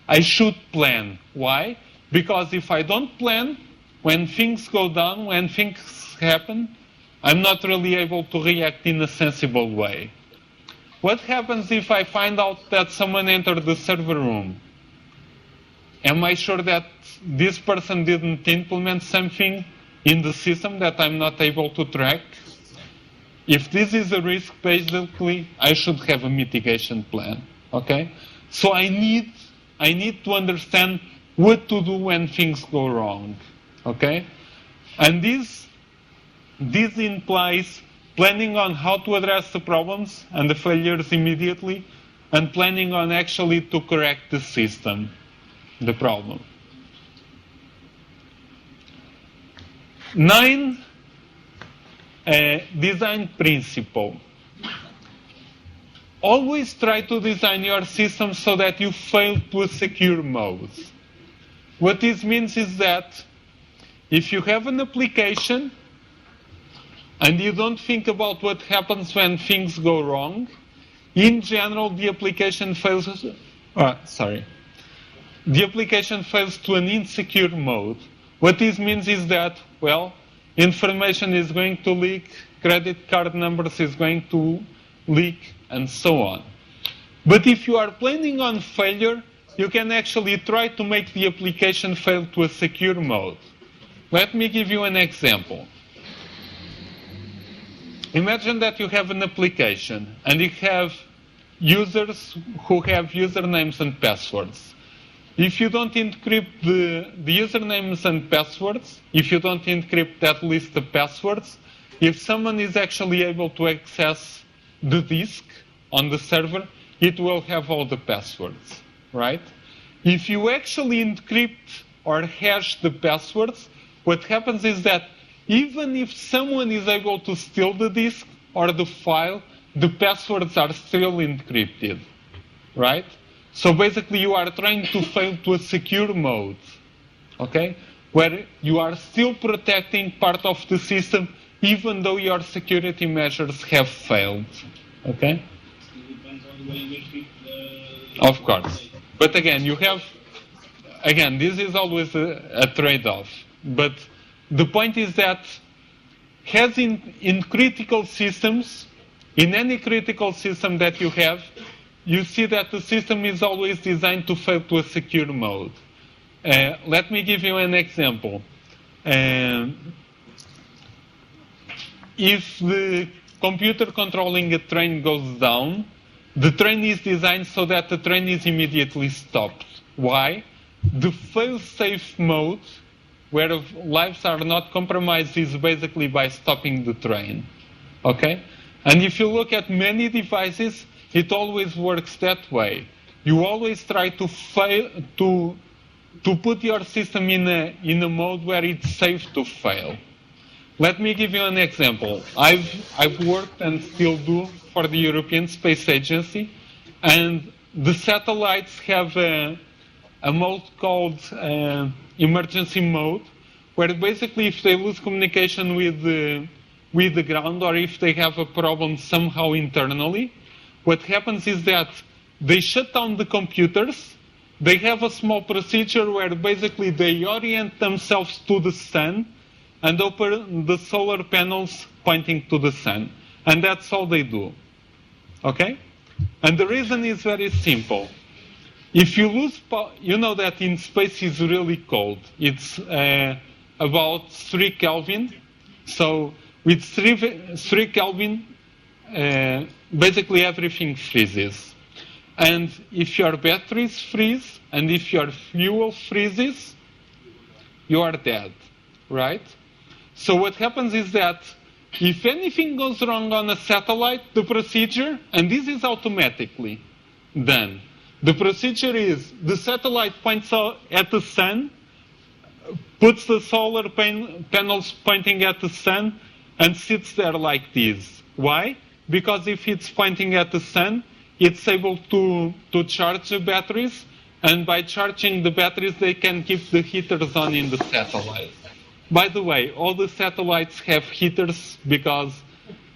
I should plan. Why? Because if I don't plan, when things go down, when things happen, I'm not really able to react in a sensible way. What happens if I find out that someone entered the server room? Am I sure that this person didn't implement something in the system that I'm not able to track? If this is a risk, basically, I should have a mitigation plan. Okay? So I need to understand what to do when things go wrong. Okay? And this implies planning on how to address the problems and the failures immediately, and planning on actually to correct the system, the problem. 9, design principle. Always try to design your system so that you fail to a secure mode. What this means is that if you have an application and you don't think about what happens when things go wrong, in general, the application fails. The application fails to an insecure mode. What this means is that, well, information is going to leak, credit card numbers is going to leak, and so on. But if you are planning on failure, you can actually try to make the application fail to a secure mode. Let me give you an example. Imagine that you have an application and you have users who have usernames and passwords. If you don't encrypt the usernames and passwords, if you don't encrypt that list of passwords, if someone is actually able to access the disk on the server, it will have all the passwords, right? If you actually encrypt or hash the passwords, what happens is that even if someone is able to steal the disk or the file, the passwords are still encrypted, right? So basically you are trying to fail to a secure mode, okay? Where you are still protecting part of the system even though your security measures have failed, okay? It depends on the way in which Of course. But again, this is always a trade-off. But the point is that as in critical systems, in any critical system that you have, you see that the system is always designed to fail to a secure mode. Let me give you an example. If the computer controlling a train goes down, the train is designed so that the train is immediately stopped. Why? The fail-safe mode where lives are not compromised is basically by stopping the train. Okay? And if you look at many devices, it always works that way. You always try to fail to put your system in a mode where it's safe to fail. Let me give you an example. I've worked and still do for the European Space Agency, and the satellites have a mode called emergency mode, where basically if they lose communication with the ground, or if they have a problem somehow internally, what happens is that they shut down the computers. They have a small procedure where basically they orient themselves to the sun and open the solar panels pointing to the sun. And that's all they do. Okay? And the reason is very simple. If you lose power, you know that in space is really cold. It's about 3 Kelvin. So with 3 Kelvin, basically everything freezes. And if your batteries freeze, and if your fuel freezes, you are dead, right? So what happens is that if anything goes wrong on a satellite, the procedure, and this is automatically done, the procedure is the satellite points out at the sun, puts the solar panels pointing at the sun, and sits there like this. Why? Because if it's pointing at the sun, it's able to charge the batteries, and by charging the batteries, they can keep the heaters on in the satellite. By the way, all the satellites have heaters because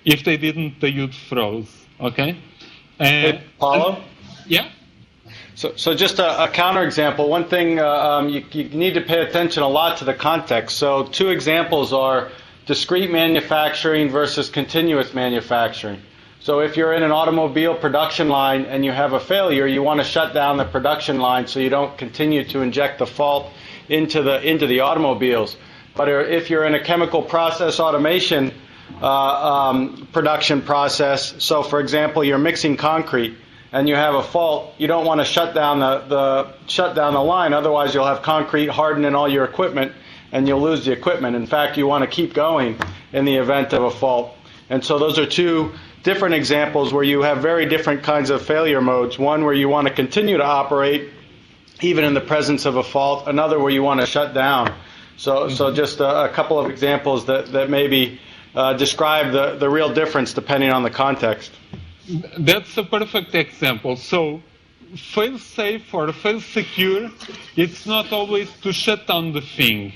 if they didn't, they would froze. Okay? Hey, Paulo? Yeah? So just a counterexample. One thing, you need to pay attention a lot to the context. So 2 examples are discrete manufacturing versus continuous manufacturing. So if you're in an automobile production line and you have a failure, you want to shut down the production line so you don't continue to inject the fault into the automobiles. But if you're in a chemical process automation production process, so for example, you're mixing concrete and you have a fault, you don't want to shut down the line. Otherwise, you'll have concrete harden in all your equipment and you'll lose the equipment. In fact, you want to keep going in the event of a fault. And so those are 2 different examples where you have very different kinds of failure modes. One where you want to continue to operate even in the presence of a fault. Another where you want to shut down. So just a couple of examples that maybe describe the real difference depending on the context. That's a perfect example. So fail-safe or fail-secure, it's not always to shut down the thing.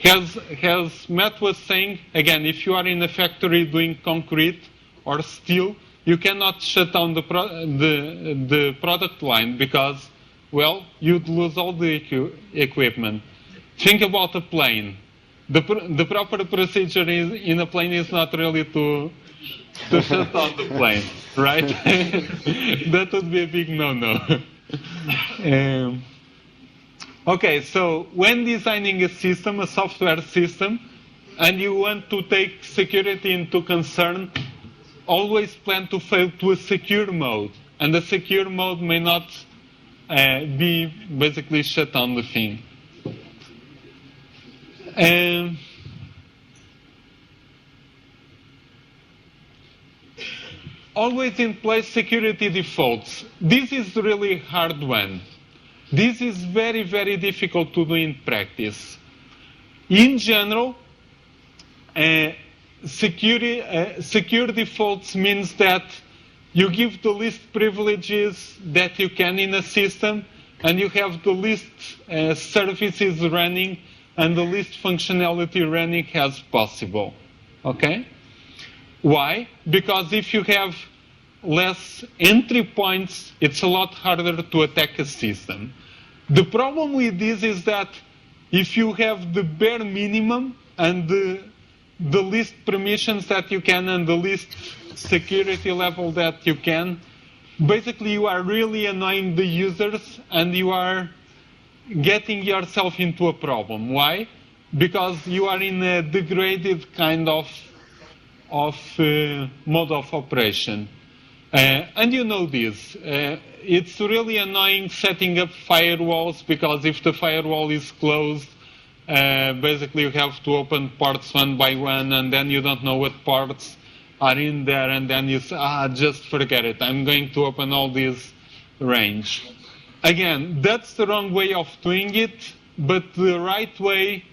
As Matt was saying, again, if you are in a factory doing concrete or steel, you cannot shut down the product line because, well, you'd lose all the equipment. Think about a plane. The proper procedure in a plane is not really to shut down the plane, right? That would be a big no-no. Okay, so when designing a system, a software system, and you want to take security into concern, always plan to fail to a secure mode. And the secure mode may not be basically shut down the thing. Always in place security defaults. This is really hard one. This is very, very difficult to do in practice. In general, secure defaults means that you give the least privileges that you can in a system, and you have the least services running and the least functionality running as possible. Okay? Why? Because if you have less entry points, it's a lot harder to attack a system. The problem with this is that if you have the bare minimum and the least permissions that you can and the least security level that you can, basically you are really annoying the users and you are getting yourself into a problem. Why? Because you are in a degraded kind of mode of operation. And you know this. It's really annoying setting up firewalls because if the firewall is closed, basically you have to open parts one by one, and then you don't know what parts are in there, and then you say, just forget it. I'm going to open all this range. Again, that's the wrong way of doing it, but the right way,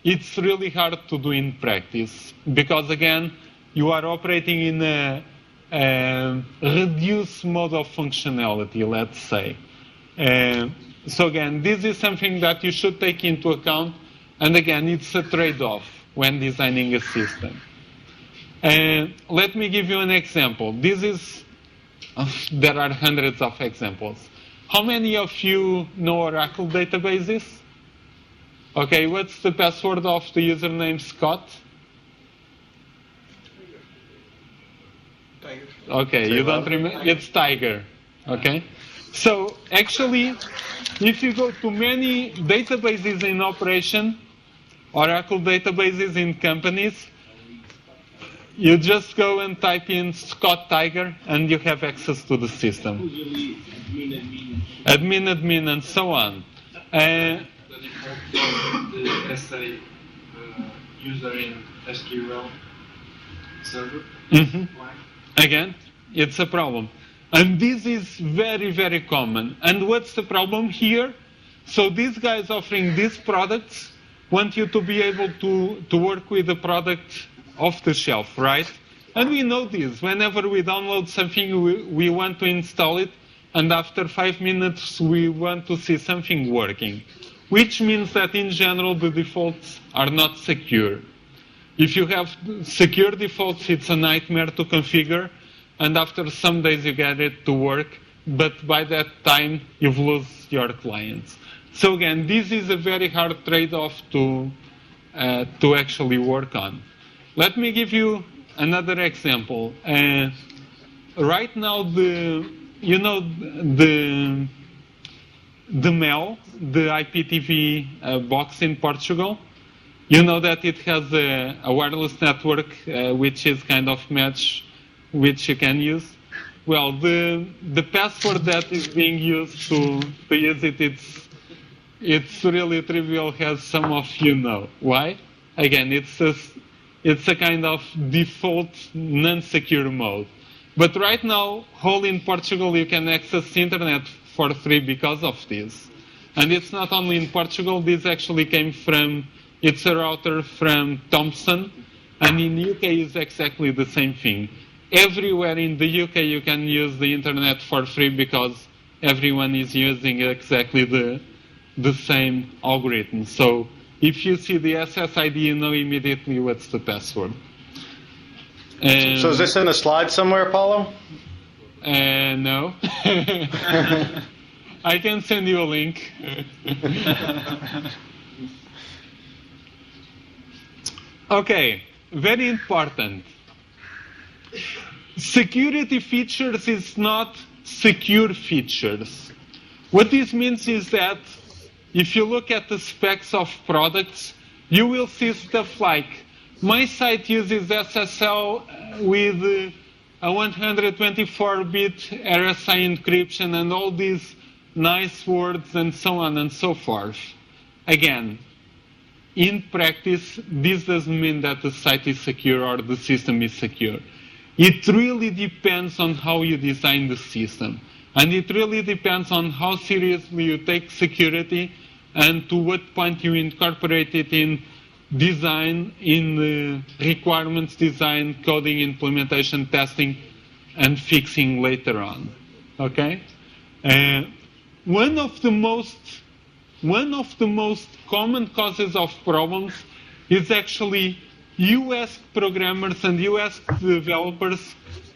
it's really hard to do in practice. Because again, you are operating in a reduced mode of functionality, let's say. So again, this is something that you should take into account. And again, it's a trade-off when designing a system. Let me give you an example. There are hundreds of examples. How many of you know Oracle databases? Okay, what's the password of the username Scott? Tiger. Okay, you don't remember? It's Tiger. Okay? So, actually, if you go to many databases in operation, Oracle databases in companies, you just go and type in Scott Tiger and you have access to the system. Usually Admin, and so on. The default the SA user in SQL server. Why? Again, it's a problem. And this is very, very common. And what's the problem here? So these guys offering these products want you to be able to work with the product off the shelf, right? And we know this. Whenever we download something, we want to install it, and after 5 minutes, we want to see something working, which means that in general, the defaults are not secure. If you have secure defaults, it's a nightmare to configure, and after some days, you get it to work, but by that time, you've lost your clients. So again, this is a very hard trade-off to actually work on. Let me give you another example. Right now, the MEL, the IPTV box in Portugal, you know that it has a wireless network which is kind of match, which you can use. Well, the password that is being used to use it, it's really trivial, as some of you know. Why? Again, it's a kind of default non-secure mode. But right now, whole in Portugal, you can access the internet for free because of this. And it's not only in Portugal, this actually came from, it's a router from Thomson, and in the UK is exactly the same thing. Everywhere in the UK you can use the internet for free because everyone is using exactly the same algorithm. So if you see the SSID, you know immediately what's the password. So is this in a slide somewhere, Paulo? No. I can send you a link. Okay, very important. Security features is not secure features. What this means is that if you look at the specs of products, you will see stuff like, my site uses SSL with a 124-bit RSA encryption and all these nice words and so on and so forth. Again, in practice, this doesn't mean that the site is secure or the system is secure. It really depends on how you design the system. And it really depends on how seriously you take security and to what point you incorporate it in design, in requirements design, coding, implementation, testing, and fixing later on. Okay? One of the most common causes of problems is actually you ask programmers and you ask developers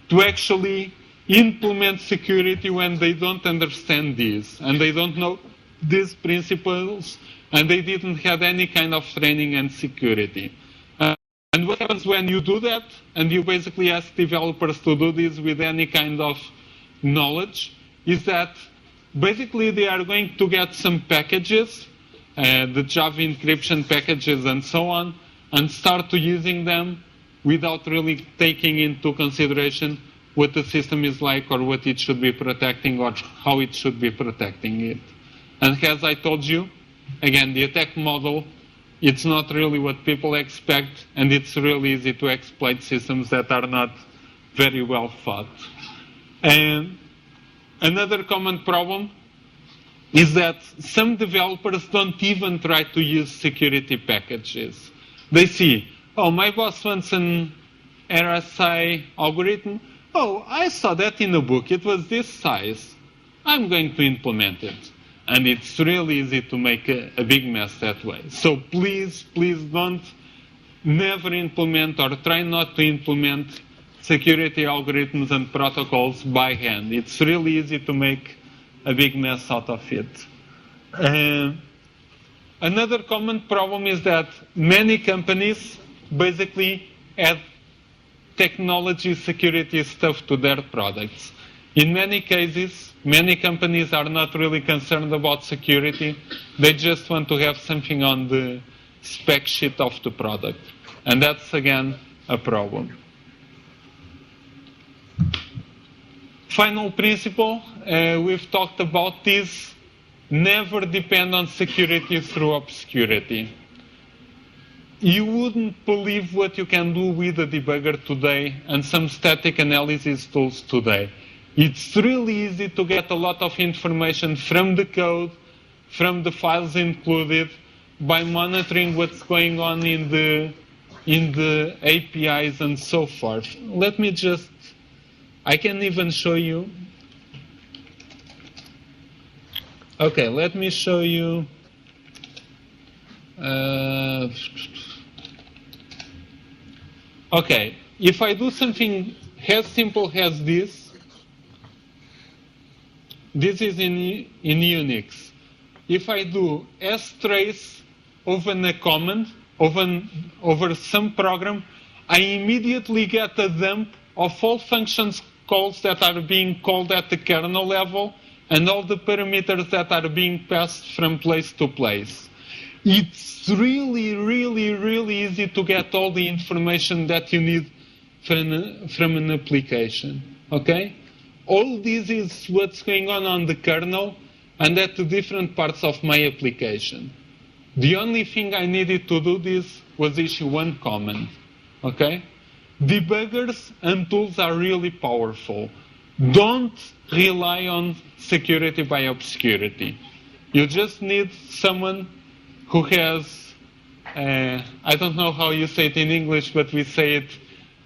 to actually implement security when they don't understand this and they don't know these principles and they didn't have any kind of training in security. And what happens when you do that and you basically ask developers to do this with any kind of knowledge is that basically they are going to get some packages, the Java encryption packages and so on, and start to using them without really taking into consideration what the system is like or what it should be protecting or how it should be protecting it. And as I told you, again, the attack model It's not really what people expect, and it's really easy to exploit systems that are not very well thought. And another common problem is that some developers don't even try to use security packages. They see, oh, my boss wants an RSI algorithm. Oh, I saw that in a book. It was this size. I'm going to implement it. And it's really easy to make a big mess that way. So please don't never implement or try not to implement security algorithms and protocols by hand. It's really easy to make a big mess out of it. Another common problem is that many companies basically add technology security stuff to their products. In many cases, many companies are not really concerned about security. They just want to have something on the spec sheet of the product. And that's, again, a problem. Final principle, we've talked about this. Never depend on security through obscurity. You wouldn't believe what you can do with a debugger today and some static analysis tools today. It's really easy to get a lot of information from the code, from the files included, by monitoring what's going on in the APIs and so forth. Let me just, I can even show you. Okay, let me show you. Okay, if I do something as simple as this, this is in Unix. If I do strace over a command, over some program, I immediately get a dump of all functions calls that are being called at the kernel level and all the parameters that are being passed from place to place. It's really, really, really easy to get all the information that you need from an application. Okay? All this is what's going on the kernel and at the different parts of my application. The only thing I needed to do this was issue one command. Okay? Debuggers and tools are really powerful. Don't rely on security by obscurity. You just need someone who has, I don't know how you say it in English, but we say it,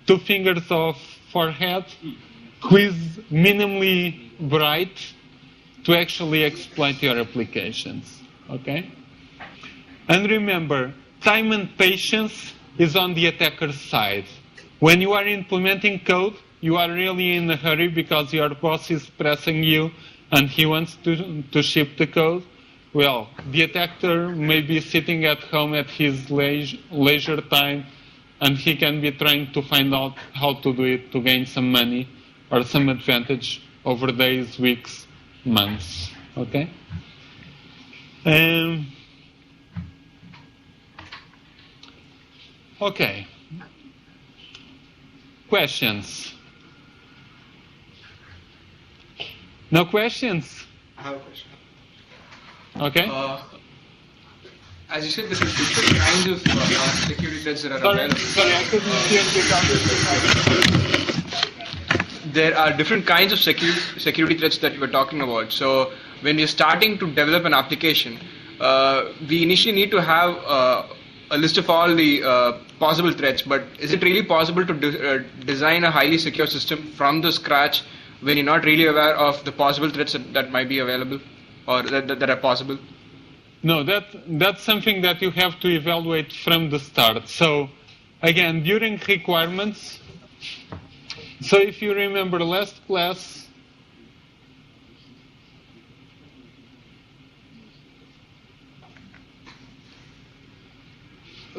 2 fingers of forehead, who is minimally bright to actually exploit your applications. Okay? And remember, time and patience is on the attacker's side. When you are implementing code, you are really in a hurry because your boss is pressing you and he wants to ship the code. Well, the attacker may be sitting at home at his leisure time and he can be trying to find out how to do it to gain some money or some advantage over days, weeks, months. Okay? Okay. Questions? No questions? I have a question. Okay. As you said, there are different kinds of security threats that are available. Sorry, I couldn't hear you. There are different kinds of security threats that we're talking about. So when we're starting to develop an application, we initially need to have a list of all the possible threats. But is it really possible to design a highly secure system from the scratch when you're not really aware of the possible threats that might be available or that are possible? No, that's something that you have to evaluate from the start. So, again, during requirements, so if you remember last class,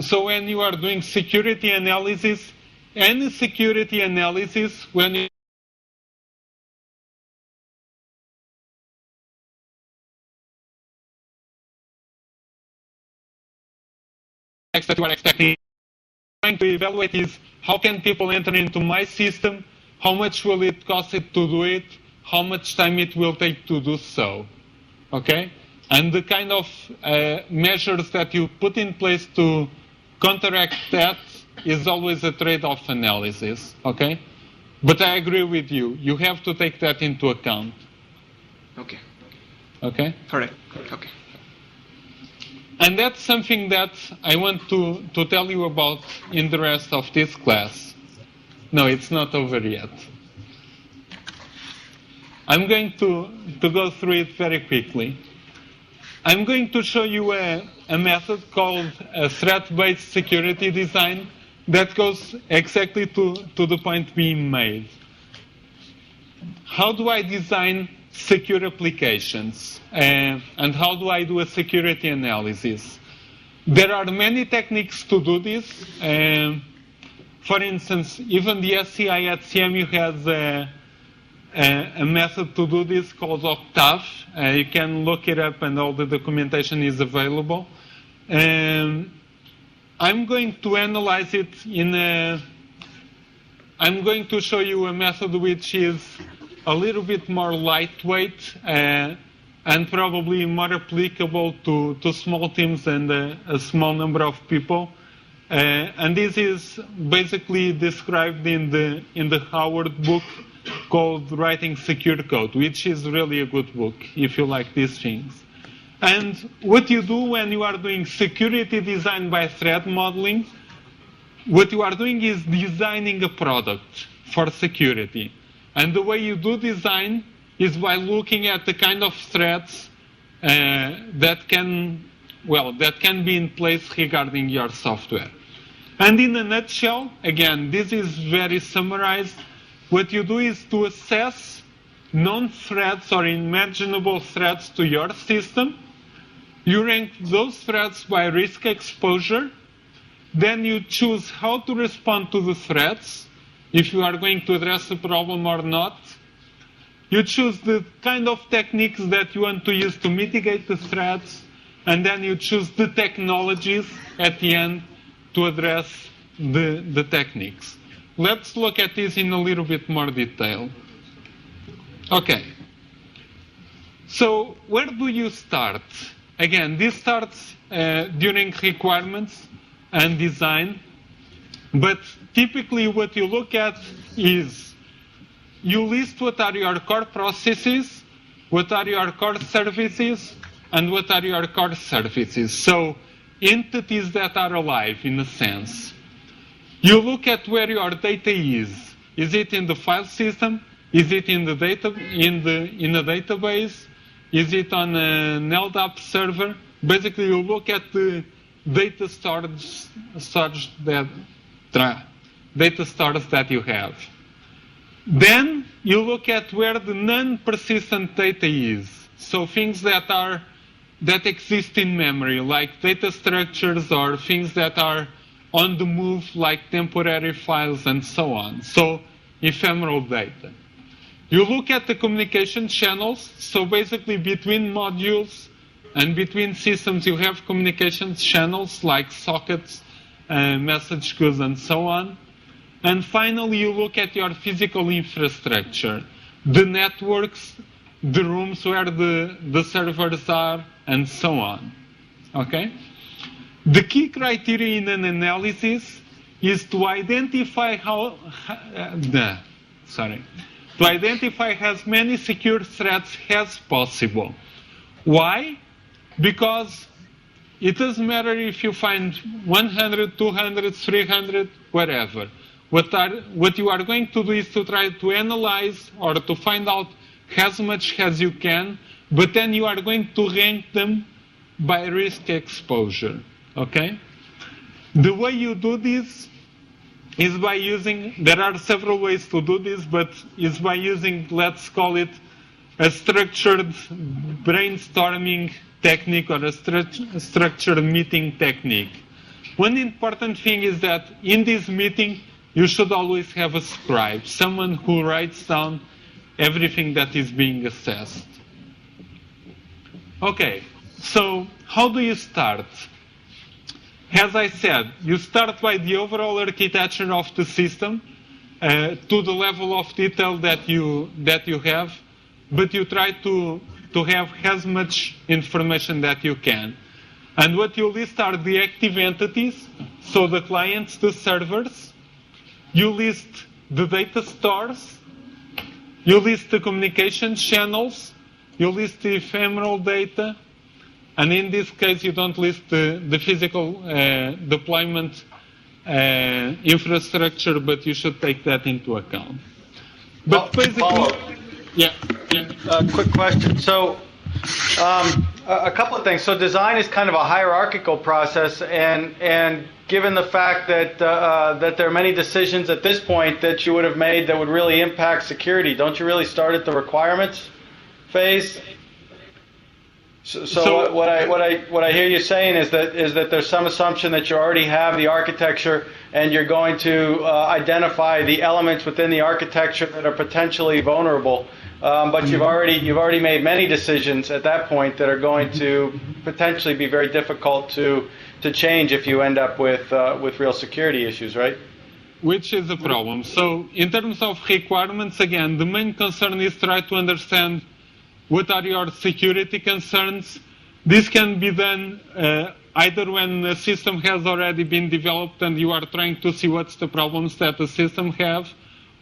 so when you are doing security analysis, any security analysis, when you that you are expecting, trying to evaluate is how can people enter into my system, how much will it cost it to do it, how much time it will take to do so. Okay? And the kind of measures that you put in place to counteract that is always a trade-off analysis, okay? But I agree with you. You have to take that into account. Okay. Okay? Correct. Okay. And that's something that I want to tell you about in the rest of this class. No, it's not over yet. I'm going to go through it very quickly. I'm going to show you a method called a threat-based security design that goes exactly to the point being made. How do I design secure applications? And how do I do a security analysis? There are many techniques to do this. For instance, even the SCI at CMU has a method to do this called Octave. You can look it up and all the documentation is available. I'm going to analyze it I'm going to show you a method which is a little bit more lightweight and probably more applicable to small teams and a small number of people. And this is basically described in the Howard book called Writing Secure Code, which is really a good book if you like these things. And what you do when you are doing security design by threat modeling, what you are doing is designing a product for security. And the way you do design is by looking at the kind of threats that can be in place regarding your software. And in a nutshell, again, this is very summarized. What you do is to assess known threats or imaginable threats to your system. You rank those threats by risk exposure. Then you choose how to respond to the threats, if you are going to address the problem or not. You choose the kind of techniques that you want to use to mitigate the threats, and then you choose the technologies at the end to address the techniques. Let's look at this in a little bit more detail. Okay. So where do you start? Again, this starts during requirements and design, but typically what you look at is you list what are your core processes, what are your core services, and what are your core services. So entities that are alive in a sense. You look at where your data is. Is it in the file system? Is it in the data in a database? Is it on an LDAP server? Basically, you look at the data stores that you have. Then you look at where the non-persistent data is. So things that exist in memory, like data structures or things that are on the move, like temporary files and so on. So ephemeral data. You look at the communication channels. So basically between modules and between systems you have communication channels like sockets, message queues and so on. And finally you look at your physical infrastructure, the networks, the rooms where the servers are, and so on. Okay? The key criteria in an analysis is to identify to identify as many secure threats as possible. Why? Because it doesn't matter if you find 100, 200, 300, whatever. What you are going to do is to try to analyze or to find out as much as you can, but then you are going to rank them by risk exposure. Okay? The way you do this is by using, there are several ways to do this, but is by using, let's call it, a structured brainstorming technique or a structured meeting technique. One important thing is that in this meeting, you should always have a scribe, someone who writes down everything that is being assessed. Okay, so how do you start? As I said, you start by the overall architecture of the system to the level of detail that you have, but you try to to have as much information that you can. And what you list are the active entities, so the clients, the servers. You list the data stores. You list the communication channels. You list the ephemeral data. And in this case, you don't list the physical deployment infrastructure, but you should take that into account. But basically, yeah. Quick question. So, a couple of things. So, design is kind of a hierarchical process, and given the fact that that there are many decisions at this point that you would have made that would really impact security, don't you really start at the requirements phase? So what I hear you saying is that there's some assumption that you already have the architecture and you're going to identify the elements within the architecture that are potentially vulnerable, but you've already made many decisions at that point that are going to potentially be very difficult to change if you end up with real security issues, right? Which is a problem. So in terms of requirements, again, the main concern is try to understand what are your security concerns. This can be done either when the system has already been developed and you are trying to see what's the problems that the system have,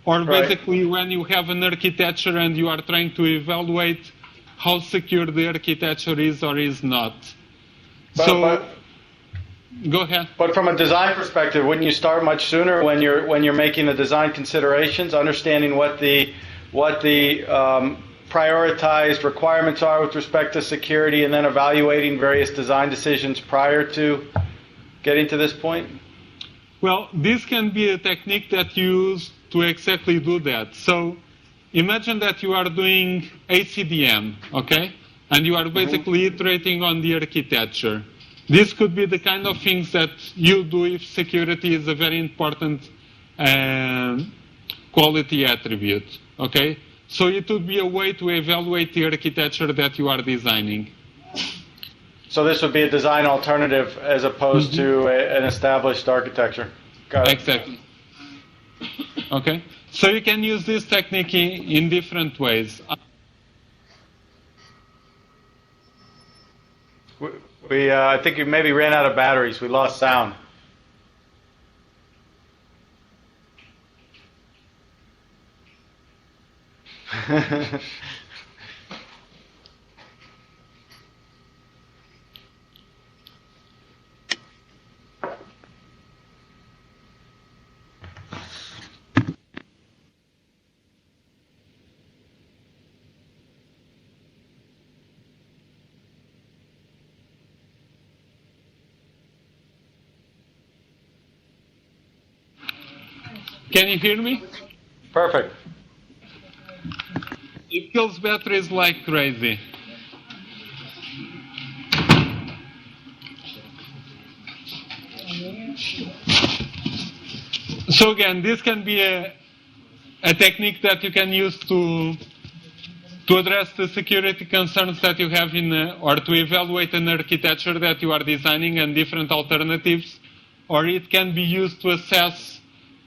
or basically when you have an architecture and you are trying to evaluate how secure the architecture is or is not. Go ahead. But from a design perspective, wouldn't you start much sooner when you're making the design considerations, understanding what the prioritized requirements are with respect to security, and then evaluating various design decisions prior to getting to this point? Well, this can be a technique that you use to exactly do that. So imagine that you are doing ACDM, okay? And you are basically iterating on the architecture. This could be the kind of things that you do if security is a very important quality attribute, okay? So it would be a way to evaluate the architecture that you are designing. So this would be a design alternative as opposed to an established architecture. Got it. Exactly. Okay. So you can use this technique in different ways. I think you maybe ran out of batteries. We lost sound. Can you hear me? Perfect. It kills batteries like crazy. So again, this can be a technique that you can use to address the security concerns that you have or to evaluate an architecture that you are designing and different alternatives, or it can be used to assess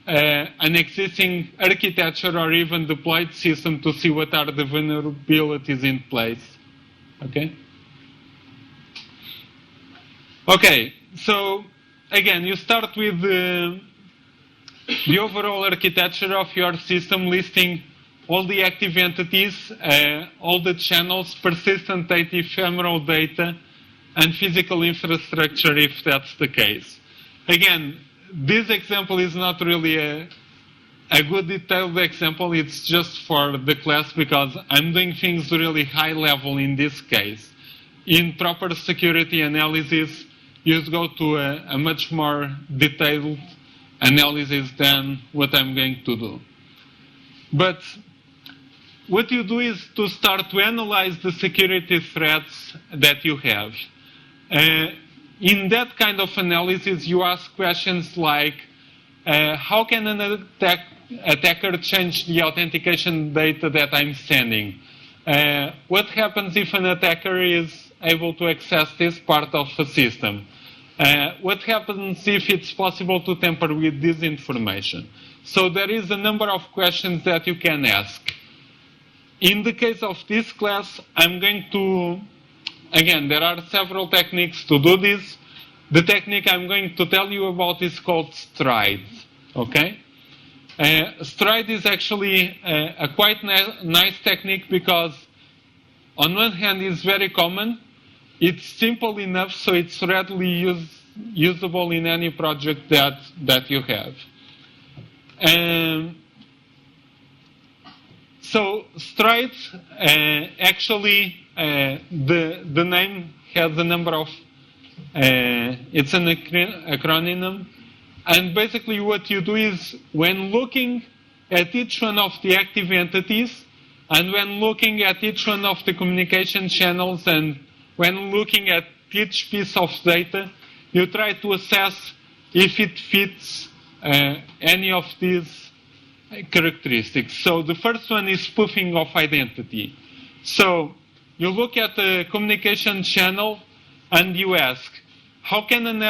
an existing architecture or even deployed system to see what are the vulnerabilities in place. Okay, so again, you start with the overall architecture of your system, listing all the active entities, all the channels, persistent data, ephemeral data, and physical infrastructure if that's the case. Again, this example is not really a good detailed example. It's just for the class because I'm doing things really high level in this case. In proper security analysis, you go to a much more detailed analysis than what I'm going to do. But what you do is to start to analyze the security threats that you have. In that kind of analysis, you ask questions like, how can an attacker change the authentication data that I'm sending? What happens if an attacker is able to access this part of the system? What happens if it's possible to tamper with this information? So there is a number of questions that you can ask. in the case of this class, I'm going to, again, there are several techniques to do this. The technique I'm going to tell you about is called stride. Okay? Stride is actually a quite nice technique because on one hand it's very common, it's simple enough so it's readily usable in any project that you have. So stride, actually the name has a number of, it's an acronym. And basically what you do is when looking at each one of the active entities and when looking at each one of the communication channels and when looking at each piece of data, you try to assess if it fits any of these characteristics. So the first one is spoofing of identity. So you look at the communication channel and you ask, how can an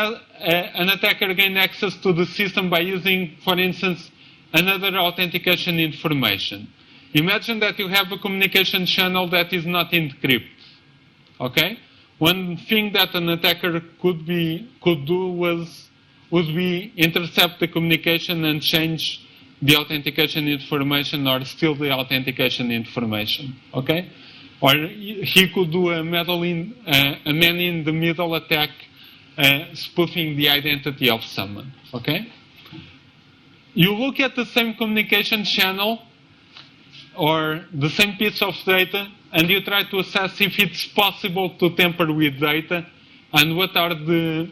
attacker gain access to the system by using, for instance, another authentication information? Imagine that you have a communication channel that is not encrypted. Okay? One thing that an attacker could do would be intercept the communication and change the authentication information or steal the authentication information. Okay? Or he could do a man-in-the-middle attack, spoofing the identity of someone. Okay? You look at the same communication channel or the same piece of data and you try to assess if it's possible to tamper with data and what are the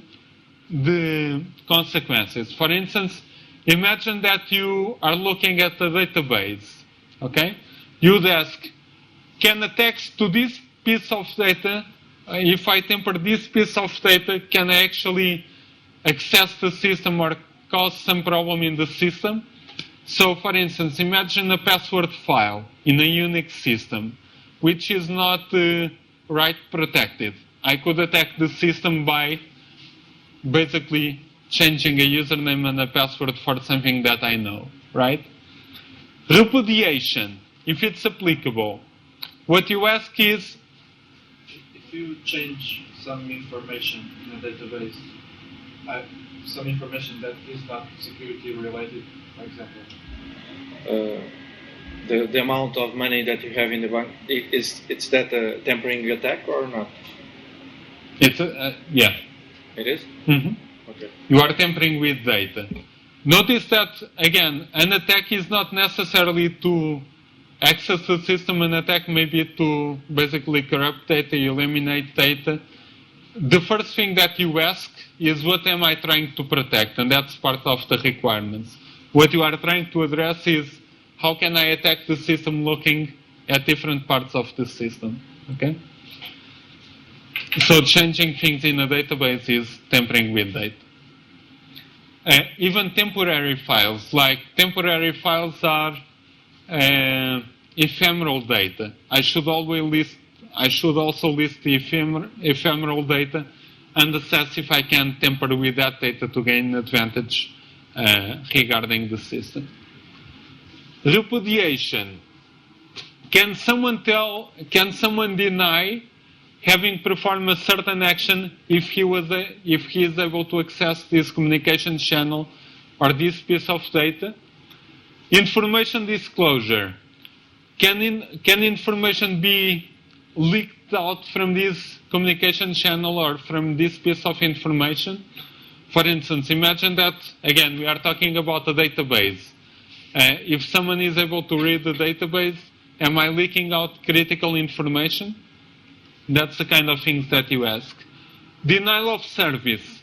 consequences. For instance, imagine that you are looking at a database. Okay? You'd ask, can attacks to this piece of data, if I tamper this piece of data, can I actually access the system or cause some problem in the system? So, for instance, imagine a password file in a Unix system, which is not write protected. I could attack the system by basically changing a username and a password for something that I know, right? Repudiation, if it's applicable. What you ask is, if you change some information in a database, some information that is not security related, for example, the amount of money that you have in the bank, it's that a tampering attack or not? It's yeah. It is? Mm-hmm. Okay. You are tampering with data. Notice that, again, an attack is not necessarily to access the system. An attack may be to basically corrupt data, eliminate data. The first thing that you ask is, what am I trying to protect? And that's part of the requirements. What you are trying to address is, how can I attack the system looking at different parts of the system? Okay? So changing things in a database is tampering with data. Even temporary files, like temporary files are ephemeral data. I should also list the ephemeral data and assess if I can tamper with that data to gain advantage regarding the system. Repudiation. Can someone deny having performed a certain action if he is able to access this communication channel or this piece of data? Information disclosure. Can information be leaked out from this communication channel or from this piece of information? For instance, imagine that, again, we are talking about a database. If someone is able to read the database, am I leaking out critical information? That's the kind of things that you ask. Denial of service.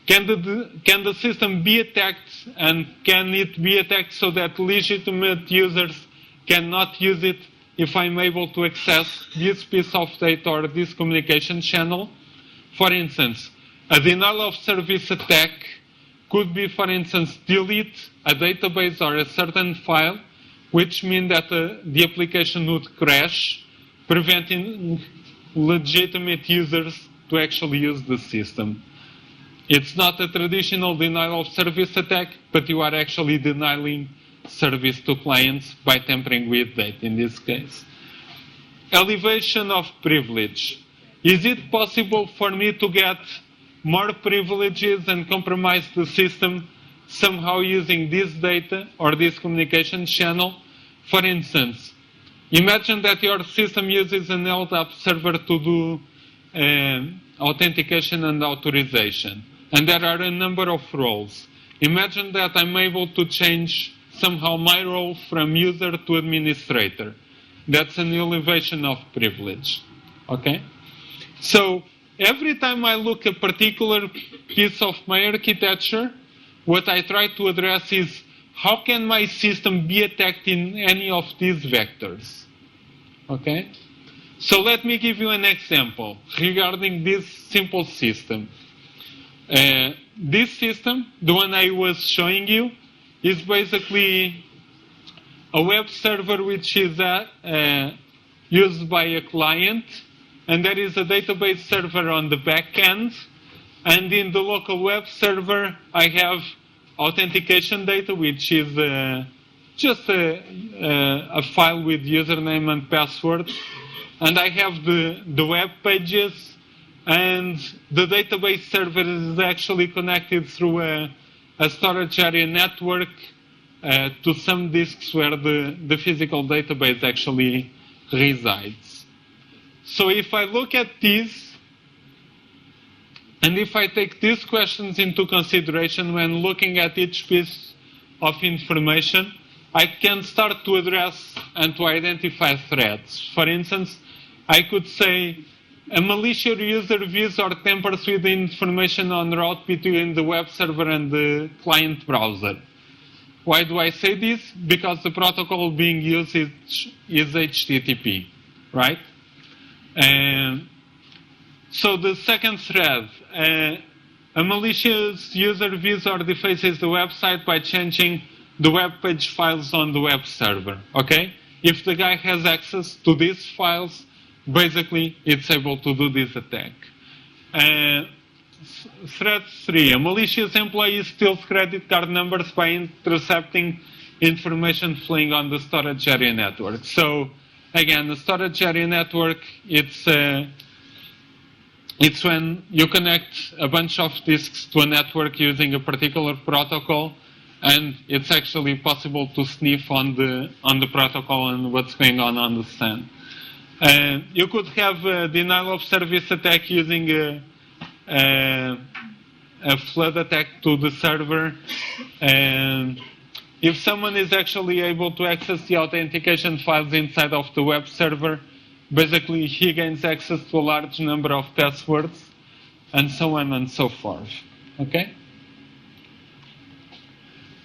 Can the system be attacked, and can it be attacked so that legitimate users cannot use it if I'm able to access this piece of data or this communication channel? For instance, a denial of service attack could be, for instance, delete a database or a certain file, which means that the application would crash, preventing legitimate users to actually use the system. It's not a traditional denial of service attack, but you are actually denying service to clients by tampering with data in this case. elevation of privilege. Is it possible for me to get more privileges and compromise the system somehow using this data or this communication channel? For instance, imagine that your system uses an LDAP server to do authentication and authorization, and there are a number of roles. Imagine that I'm able to change somehow my role from user to administrator. That's an elevation of privilege. Okay? So every time I look at a particular piece of my architecture, what I try to address is how can my system be attacked in any of these vectors? Okay? So let me give you an example regarding this simple system. This system, the one I was showing you, is basically a web server which is used by a client, and there is a database server on the back end, and in the local web server I have authentication data, which is just a file with username and password, and I have the web pages, and the database server is actually connected through a storage area network to some disks where the physical database actually resides. So if I look at these, and if I take these questions into consideration when looking at each piece of information, I can start to address and to identify threats. For instance, I could say a malicious user views or tampers with the information on route between the web server and the client browser. Why do I say this? Because the protocol being used is HTTP, right? So the second thread, a malicious user views or defaces the website by changing the web page files on the web server, okay? If the guy has access to these files, basically it's able to do this attack. Threat 3, a malicious employee steals credit card numbers by intercepting information flowing on the storage area network. So again, the storage area network, it's when you connect a bunch of disks to a network using a particular protocol, and it's actually possible to sniff on the protocol and what's going on the SAN. You could have a denial of service attack using a flood attack to the server. And if someone is actually able to access the authentication files inside of the web server, basically he gains access to a large number of passwords, and so on and so forth. Okay?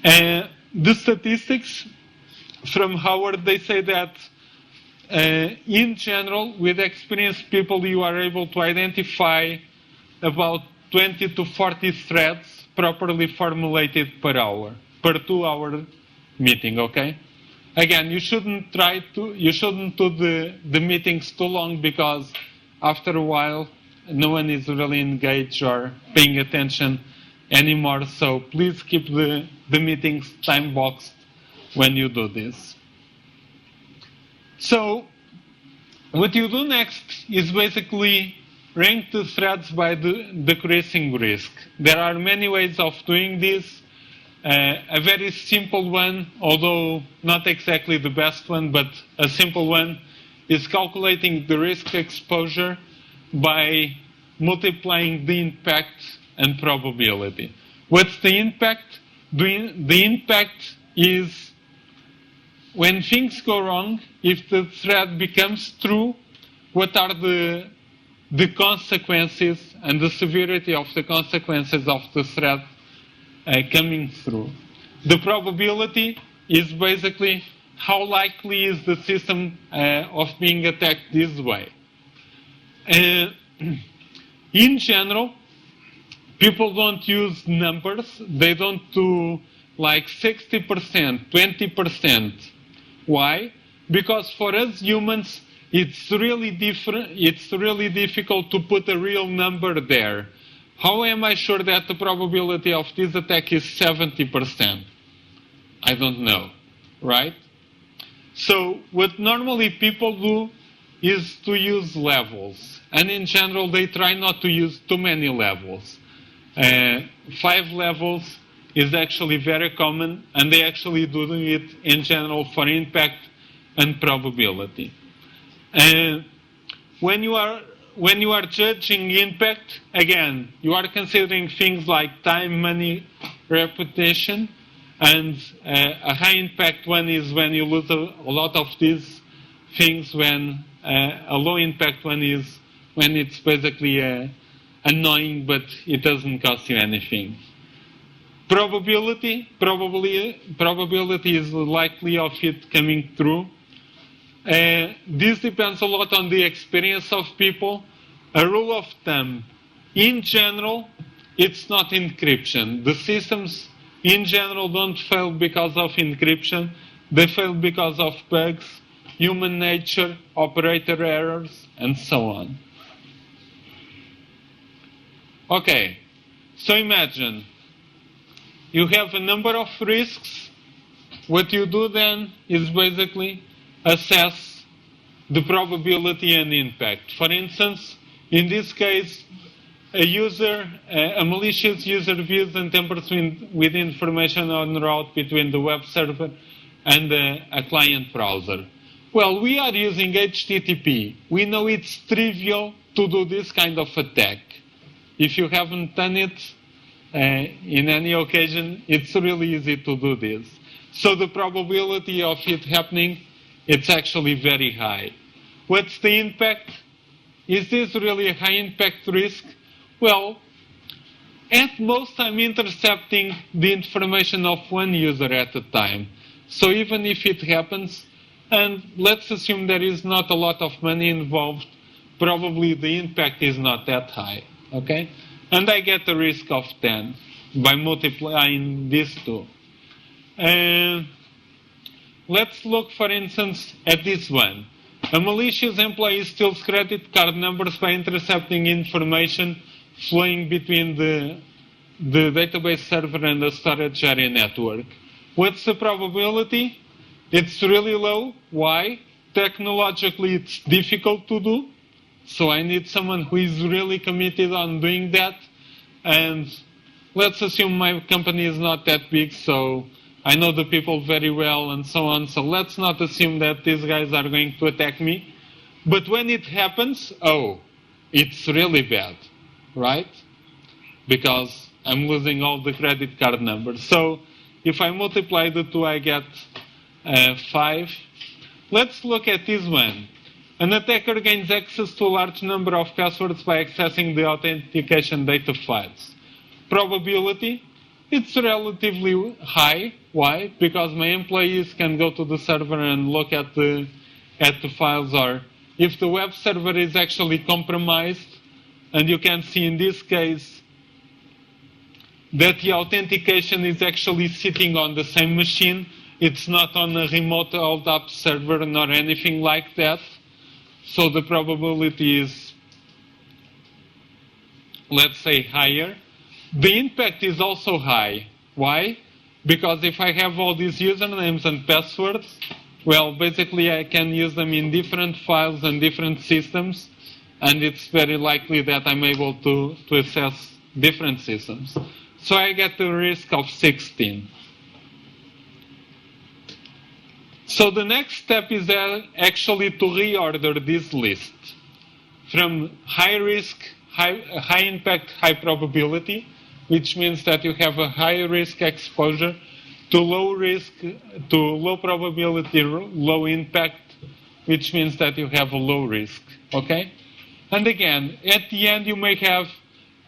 The statistics from Howard, they say that in general, with experienced people, you are able to identify about 20 to 40 threats properly formulated per hour, per 2-hour meeting, okay? Again, you shouldn't do the meetings too long, because after a while, no one is really engaged or paying attention anymore. So please keep the meetings time boxed when you do this. So what you do next is basically rank the threats by decreasing risk. There are many ways of doing this. A very simple one, although not exactly the best one, but a simple one, is calculating the risk exposure by multiplying the impact and probability. What's the impact? The impact is when things go wrong, if the threat becomes true, what are the consequences and the severity of the consequences of the threat coming through. The probability is basically how likely is the system of being attacked this way. In general, people don't use numbers. They don't do like 60%, 20%. Why? Because for us humans, it's really difficult to put a real number there. How am I sure that the probability of this attack is 70%? I don't know, right? So what normally people do is to use levels. And in general, they try not to use too many levels. 5 levels is actually very common, and they actually do it in general for impact and probability. When you are judging impact, again, you are considering things like time, money, reputation, and a high impact one is when you lose a lot of these things, when a low impact one is when it's basically annoying but it doesn't cost you anything. Probability is likely of it coming through. This depends a lot on the experience of people. A rule of thumb, in general, it's not encryption. The systems in general don't fail because of encryption. They fail because of bugs, human nature, operator errors, and so on. Okay, so imagine you have a number of risks. What you do then is basically assess the probability and impact. For instance, in this case, a malicious user views and tampers with information on route between the web server and a client browser. Well, we are using HTTP. We know it's trivial to do this kind of attack. If you haven't done it in any occasion, it's really easy to do this. So the probability of it happening, it's actually very high. What's the impact? Is this really a high impact risk? Well, at most I'm intercepting the information of one user at a time. So even if it happens, and let's assume there is not a lot of money involved, probably the impact is not that high. Okay? And I get a risk of 10 by multiplying these two. Let's look, for instance, at this one. A malicious employee steals credit card numbers by intercepting information flowing between the database server and the storage area network. What's the probability? It's really low. Why? Technologically, it's difficult to do. So I need someone who is really committed on doing that. And let's assume my company is not that big, so I know the people very well and so on. So let's not assume that these guys are going to attack me. But when it happens, it's really bad, right? Because I'm losing all the credit card numbers. So if I multiply the two, I get 5. Let's look at this one. An attacker gains access to a large number of passwords by accessing the authentication data files. Probability, it's relatively high. Why? Because my employees can go to the server and look at the files, or if the web server is actually compromised, and you can see in this case that the authentication is actually sitting on the same machine. It's not on a remote held-up server nor anything like that. So the probability is, let's say, higher. The impact is also high. Why? Because if I have all these usernames and passwords, well, basically I can use them in different files and different systems, and it's very likely that I'm able to access different systems. So I get the risk of 16. So the next step is actually to reorder this list from high risk, high impact, high probability, which means that you have a high risk exposure, to low risk, to low probability, low impact, which means that you have a low risk. Okay? And again, at the end you may have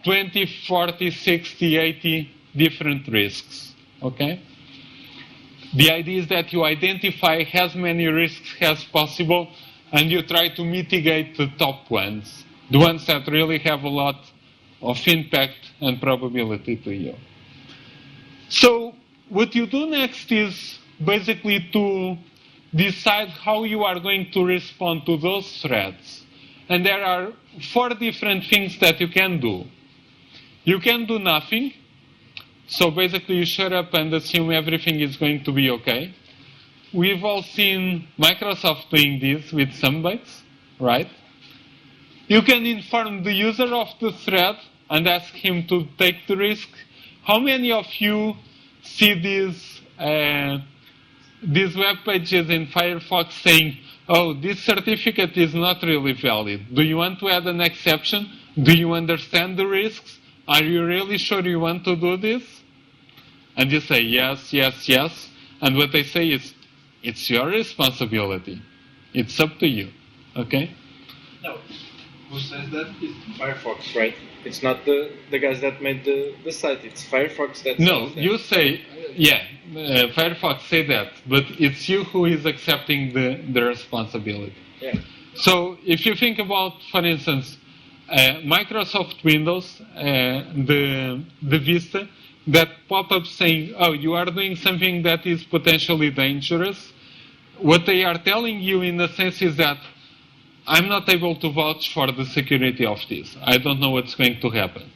20, 40, 60, 80 different risks. Okay? The idea is that you identify as many risks as possible and you try to mitigate the top ones, the ones that really have a lot of impact and probability to you. So what you do next is basically to decide how you are going to respond to those threats. And there are 4 different things that you can do. You can do nothing. So basically you shut up and assume everything is going to be okay. We've all seen Microsoft doing this with some bugs. right? You can inform the user of the thread and ask him to take the risk. How many of you see these web pages in Firefox saying, oh, this certificate is not really valid. Do you want to add an exception? Do you understand the risks? Are you really sure you want to do this? And you say yes, yes, yes. And what they say is, it's your responsibility. It's up to you. Okay? No. Who says that? It's Firefox, right? It's not the guys that made the site. It's Firefox that No, says that. you say, Firefox say that, but it's you who is accepting the responsibility. Yeah. So if you think about, for instance, Microsoft Windows, the Vista, that pop up saying, oh, you are doing something that is potentially dangerous, what they are telling you in a sense is that I'm not able to vouch for the security of this. I don't know what's going to happen.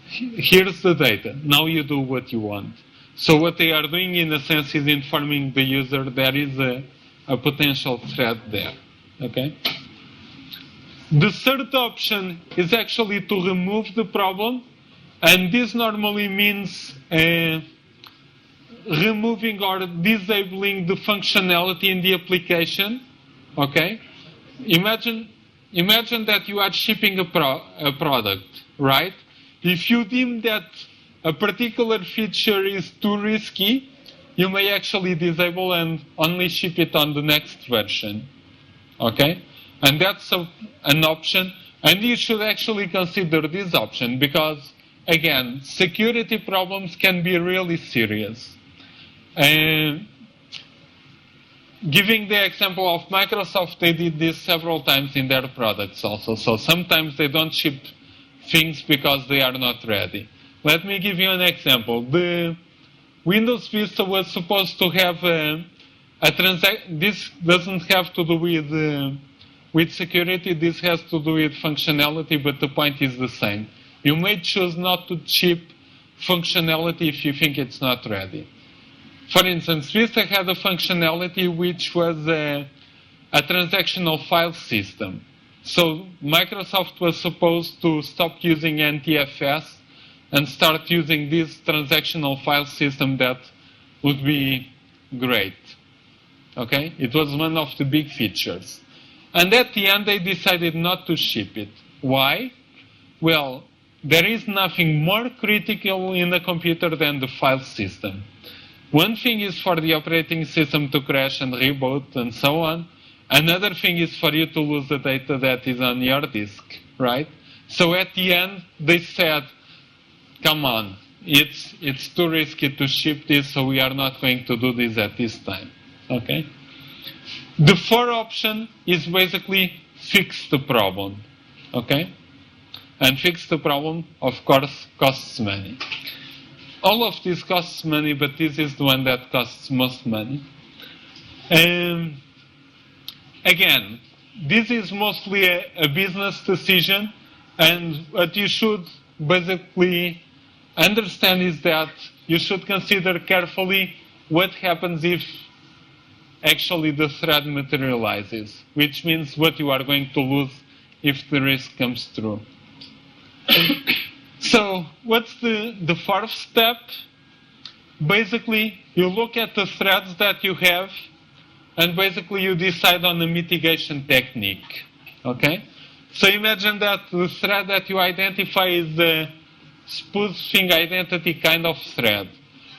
Here's the data. Now you do what you want. So what they are doing in a sense is informing the user there is a potential threat there. Okay? The third option is actually to remove the problem, and this normally means removing or disabling the functionality in the application. Okay? Imagine that you are shipping a product, right? If you deem that a particular feature is too risky, you may actually disable and only ship it on the next version. Okay? And that's an option. And you should actually consider this option because, again, security problems can be really serious. Giving the example of Microsoft, they did this several times in their products also. So sometimes they don't ship things because they are not ready. Let me give you an example. The Windows Vista was supposed to have a transaction. This doesn't have to do with security. This has to do with functionality, but the point is the same. You may choose not to ship functionality if you think it's not ready. For instance, Vista had a functionality which was a transactional file system. So Microsoft was supposed to stop using NTFS and start using this transactional file system that would be great. Okay? It was one of the big features. And at the end, they decided not to ship it. Why? Well, there is nothing more critical in a computer than the file system. One thing is for the operating system to crash and reboot and so on. Another thing is for you to lose the data that is on your disk, right? So at the end, they said, come on, it's too risky to ship this, so we are not going to do this at this time, okay? The fourth option is basically fix the problem, okay? And fix the problem, of course, costs money. All of this costs money, but this is the one that costs most money. Again, this is mostly a business decision, and what you should basically understand is that you should consider carefully what happens if actually the threat materializes, which means what you are going to lose if the risk comes through. So, what's the fourth step? Basically, you look at the threats that you have, and basically you decide on a mitigation technique. Okay? So imagine that the threat that you identify is a spoofing identity kind of threat.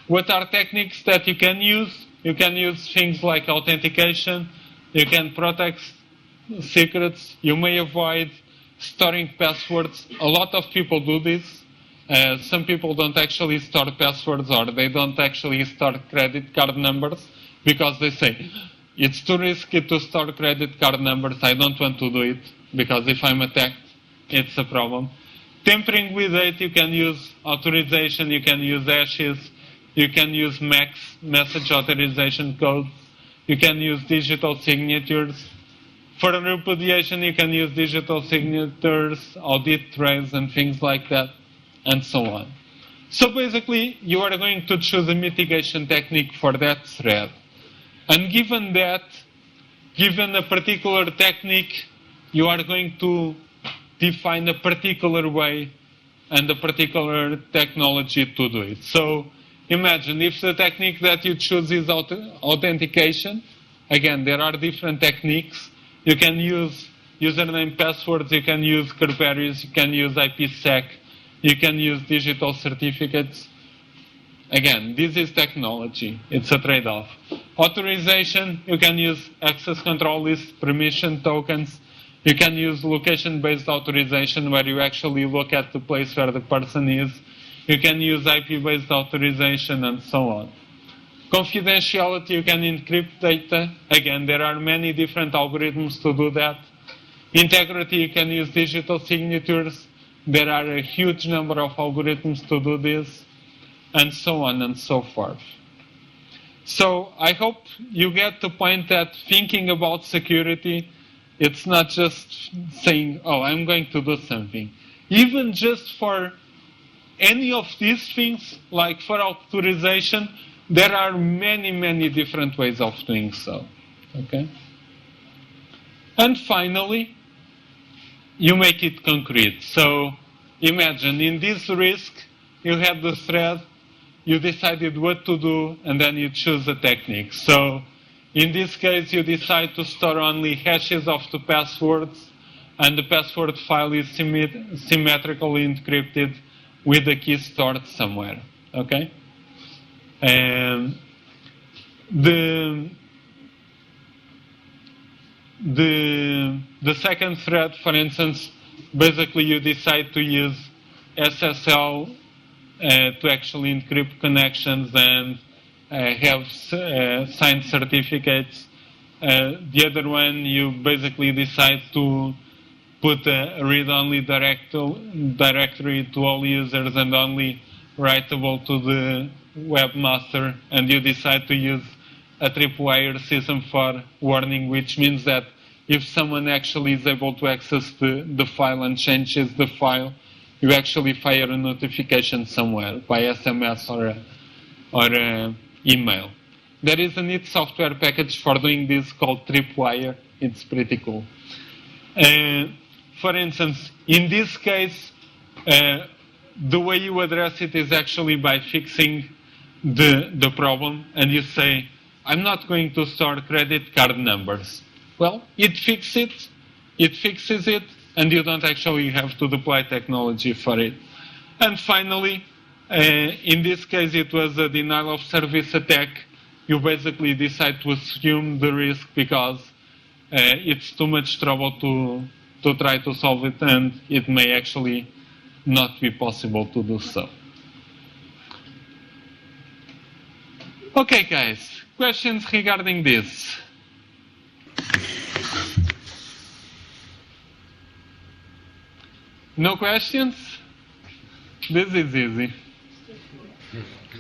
What are techniques that you can use? You can use things like authentication. You can protect secrets. You may avoid storing passwords. A lot of people do this. Some people don't actually store passwords, or they don't actually store credit card numbers because they say, it's too risky to store credit card numbers. I don't want to do it because if I'm attacked, it's a problem. Tampering with data, you can use authorization, you can use hashes, you can use MAC message authorization codes, you can use digital signatures. For repudiation, you can use digital signatures, audit trails, and things like that, and so on. So basically, you are going to choose a mitigation technique for that threat. And given that, given a particular technique, you are going to define a particular way and a particular technology to do it. So imagine if the technique that you choose is authentication. Again, there are different techniques. You can use username passwords, you can use Kerberos, you can use IPsec, you can use digital certificates. Again, this is technology. It's a trade-off. Authorization, you can use access control lists, permission tokens. You can use location-based authorization where you actually look at the place where the person is. You can use IP-based authorization and so on. Confidentiality, you can encrypt data. Again, there are many different algorithms to do that. Integrity, you can use digital signatures. There are a huge number of algorithms to do this, and so on and so forth. So I hope you get the point that thinking about security, it's not just saying, oh, I'm going to do something. Even just for any of these things, like for authorization, there are many, many different ways of doing so. Okay? And finally, you make it concrete. So imagine in this risk, you have the thread, you decided what to do, and then you choose a technique. So in this case, you decide to store only hashes of the passwords, and the password file is symmetrically encrypted with the key stored somewhere. Okay? And the second thread, for instance, basically you decide to use SSL to actually encrypt connections and have signed certificates. The other one, you basically decide to put a read-only directory to all users and only writable to the webmaster, and you decide to use a tripwire system for warning, which means that if someone actually is able to access the file and changes the file, you actually fire a notification somewhere by SMS or email. There is a neat software package for doing this called Tripwire. It's pretty cool. For instance, in this case, the way you address it is actually by fixing the problem, and you say, I'm not going to store credit card numbers. Well, it fixes it, and you don't actually have to deploy technology for it. And finally, in this case, it was a denial of service attack. You basically decide to assume the risk because it's too much trouble to try to solve it, and it may actually not be possible to do so. Okay, guys, questions regarding this? No questions? This is easy.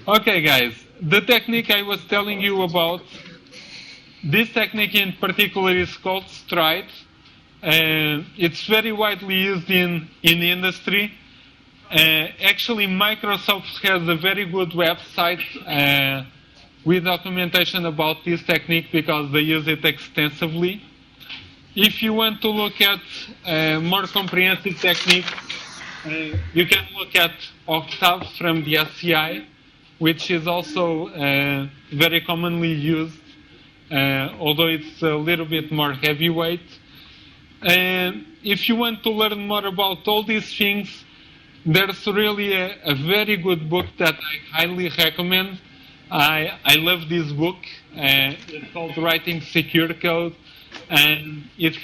Okay, guys, the technique I was telling you about, this technique in particular is called Stride. It's very widely used in industry. Actually, Microsoft has a very good website with documentation about this technique because they use it extensively. If you want to look at more comprehensive techniques, you can look at Octave from the SCI, which is also very commonly used, although it's a little bit more heavyweight. If you want to learn more about all these things, there's really a very good book that I highly recommend. I love this book. It's called Writing Secure Code, and it's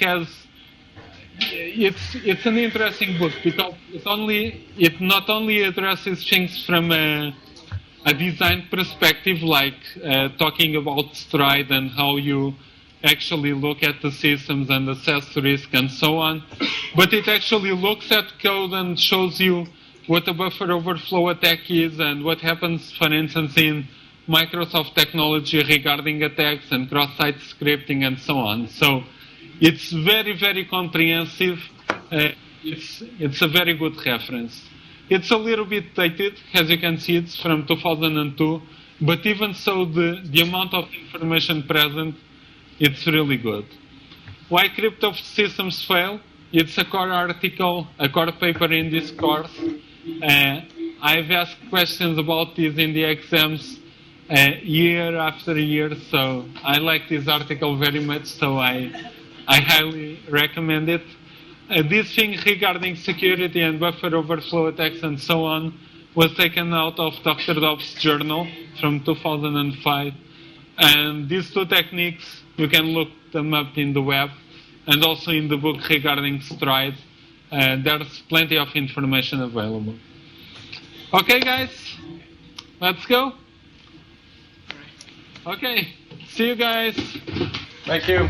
an interesting book because it not only addresses things from a design perspective, like talking about Stride and how you actually look at the systems and assess the risk and so on, but it actually looks at code and shows you what a buffer overflow attack is and what happens, for instance, in Microsoft technology regarding attacks and cross-site scripting and so on. So it's very, very comprehensive. It's a very good reference. It's a little bit dated, as you can see, it's from 2002, but even so, the amount of information present, it's really good. Why Crypto Systems Fail? It's a core article, a core paper in this course. I've asked questions about this in the exams year after year, so I like this article very much, so I highly recommend it. This thing regarding security and buffer overflow attacks and so on was taken out of Dr. Dobbs' journal from 2005. And these two techniques, you can look them up in the web and also in the book regarding Stride. There's plenty of information available. Okay, guys, let's go. Okay, see you guys. Thank you.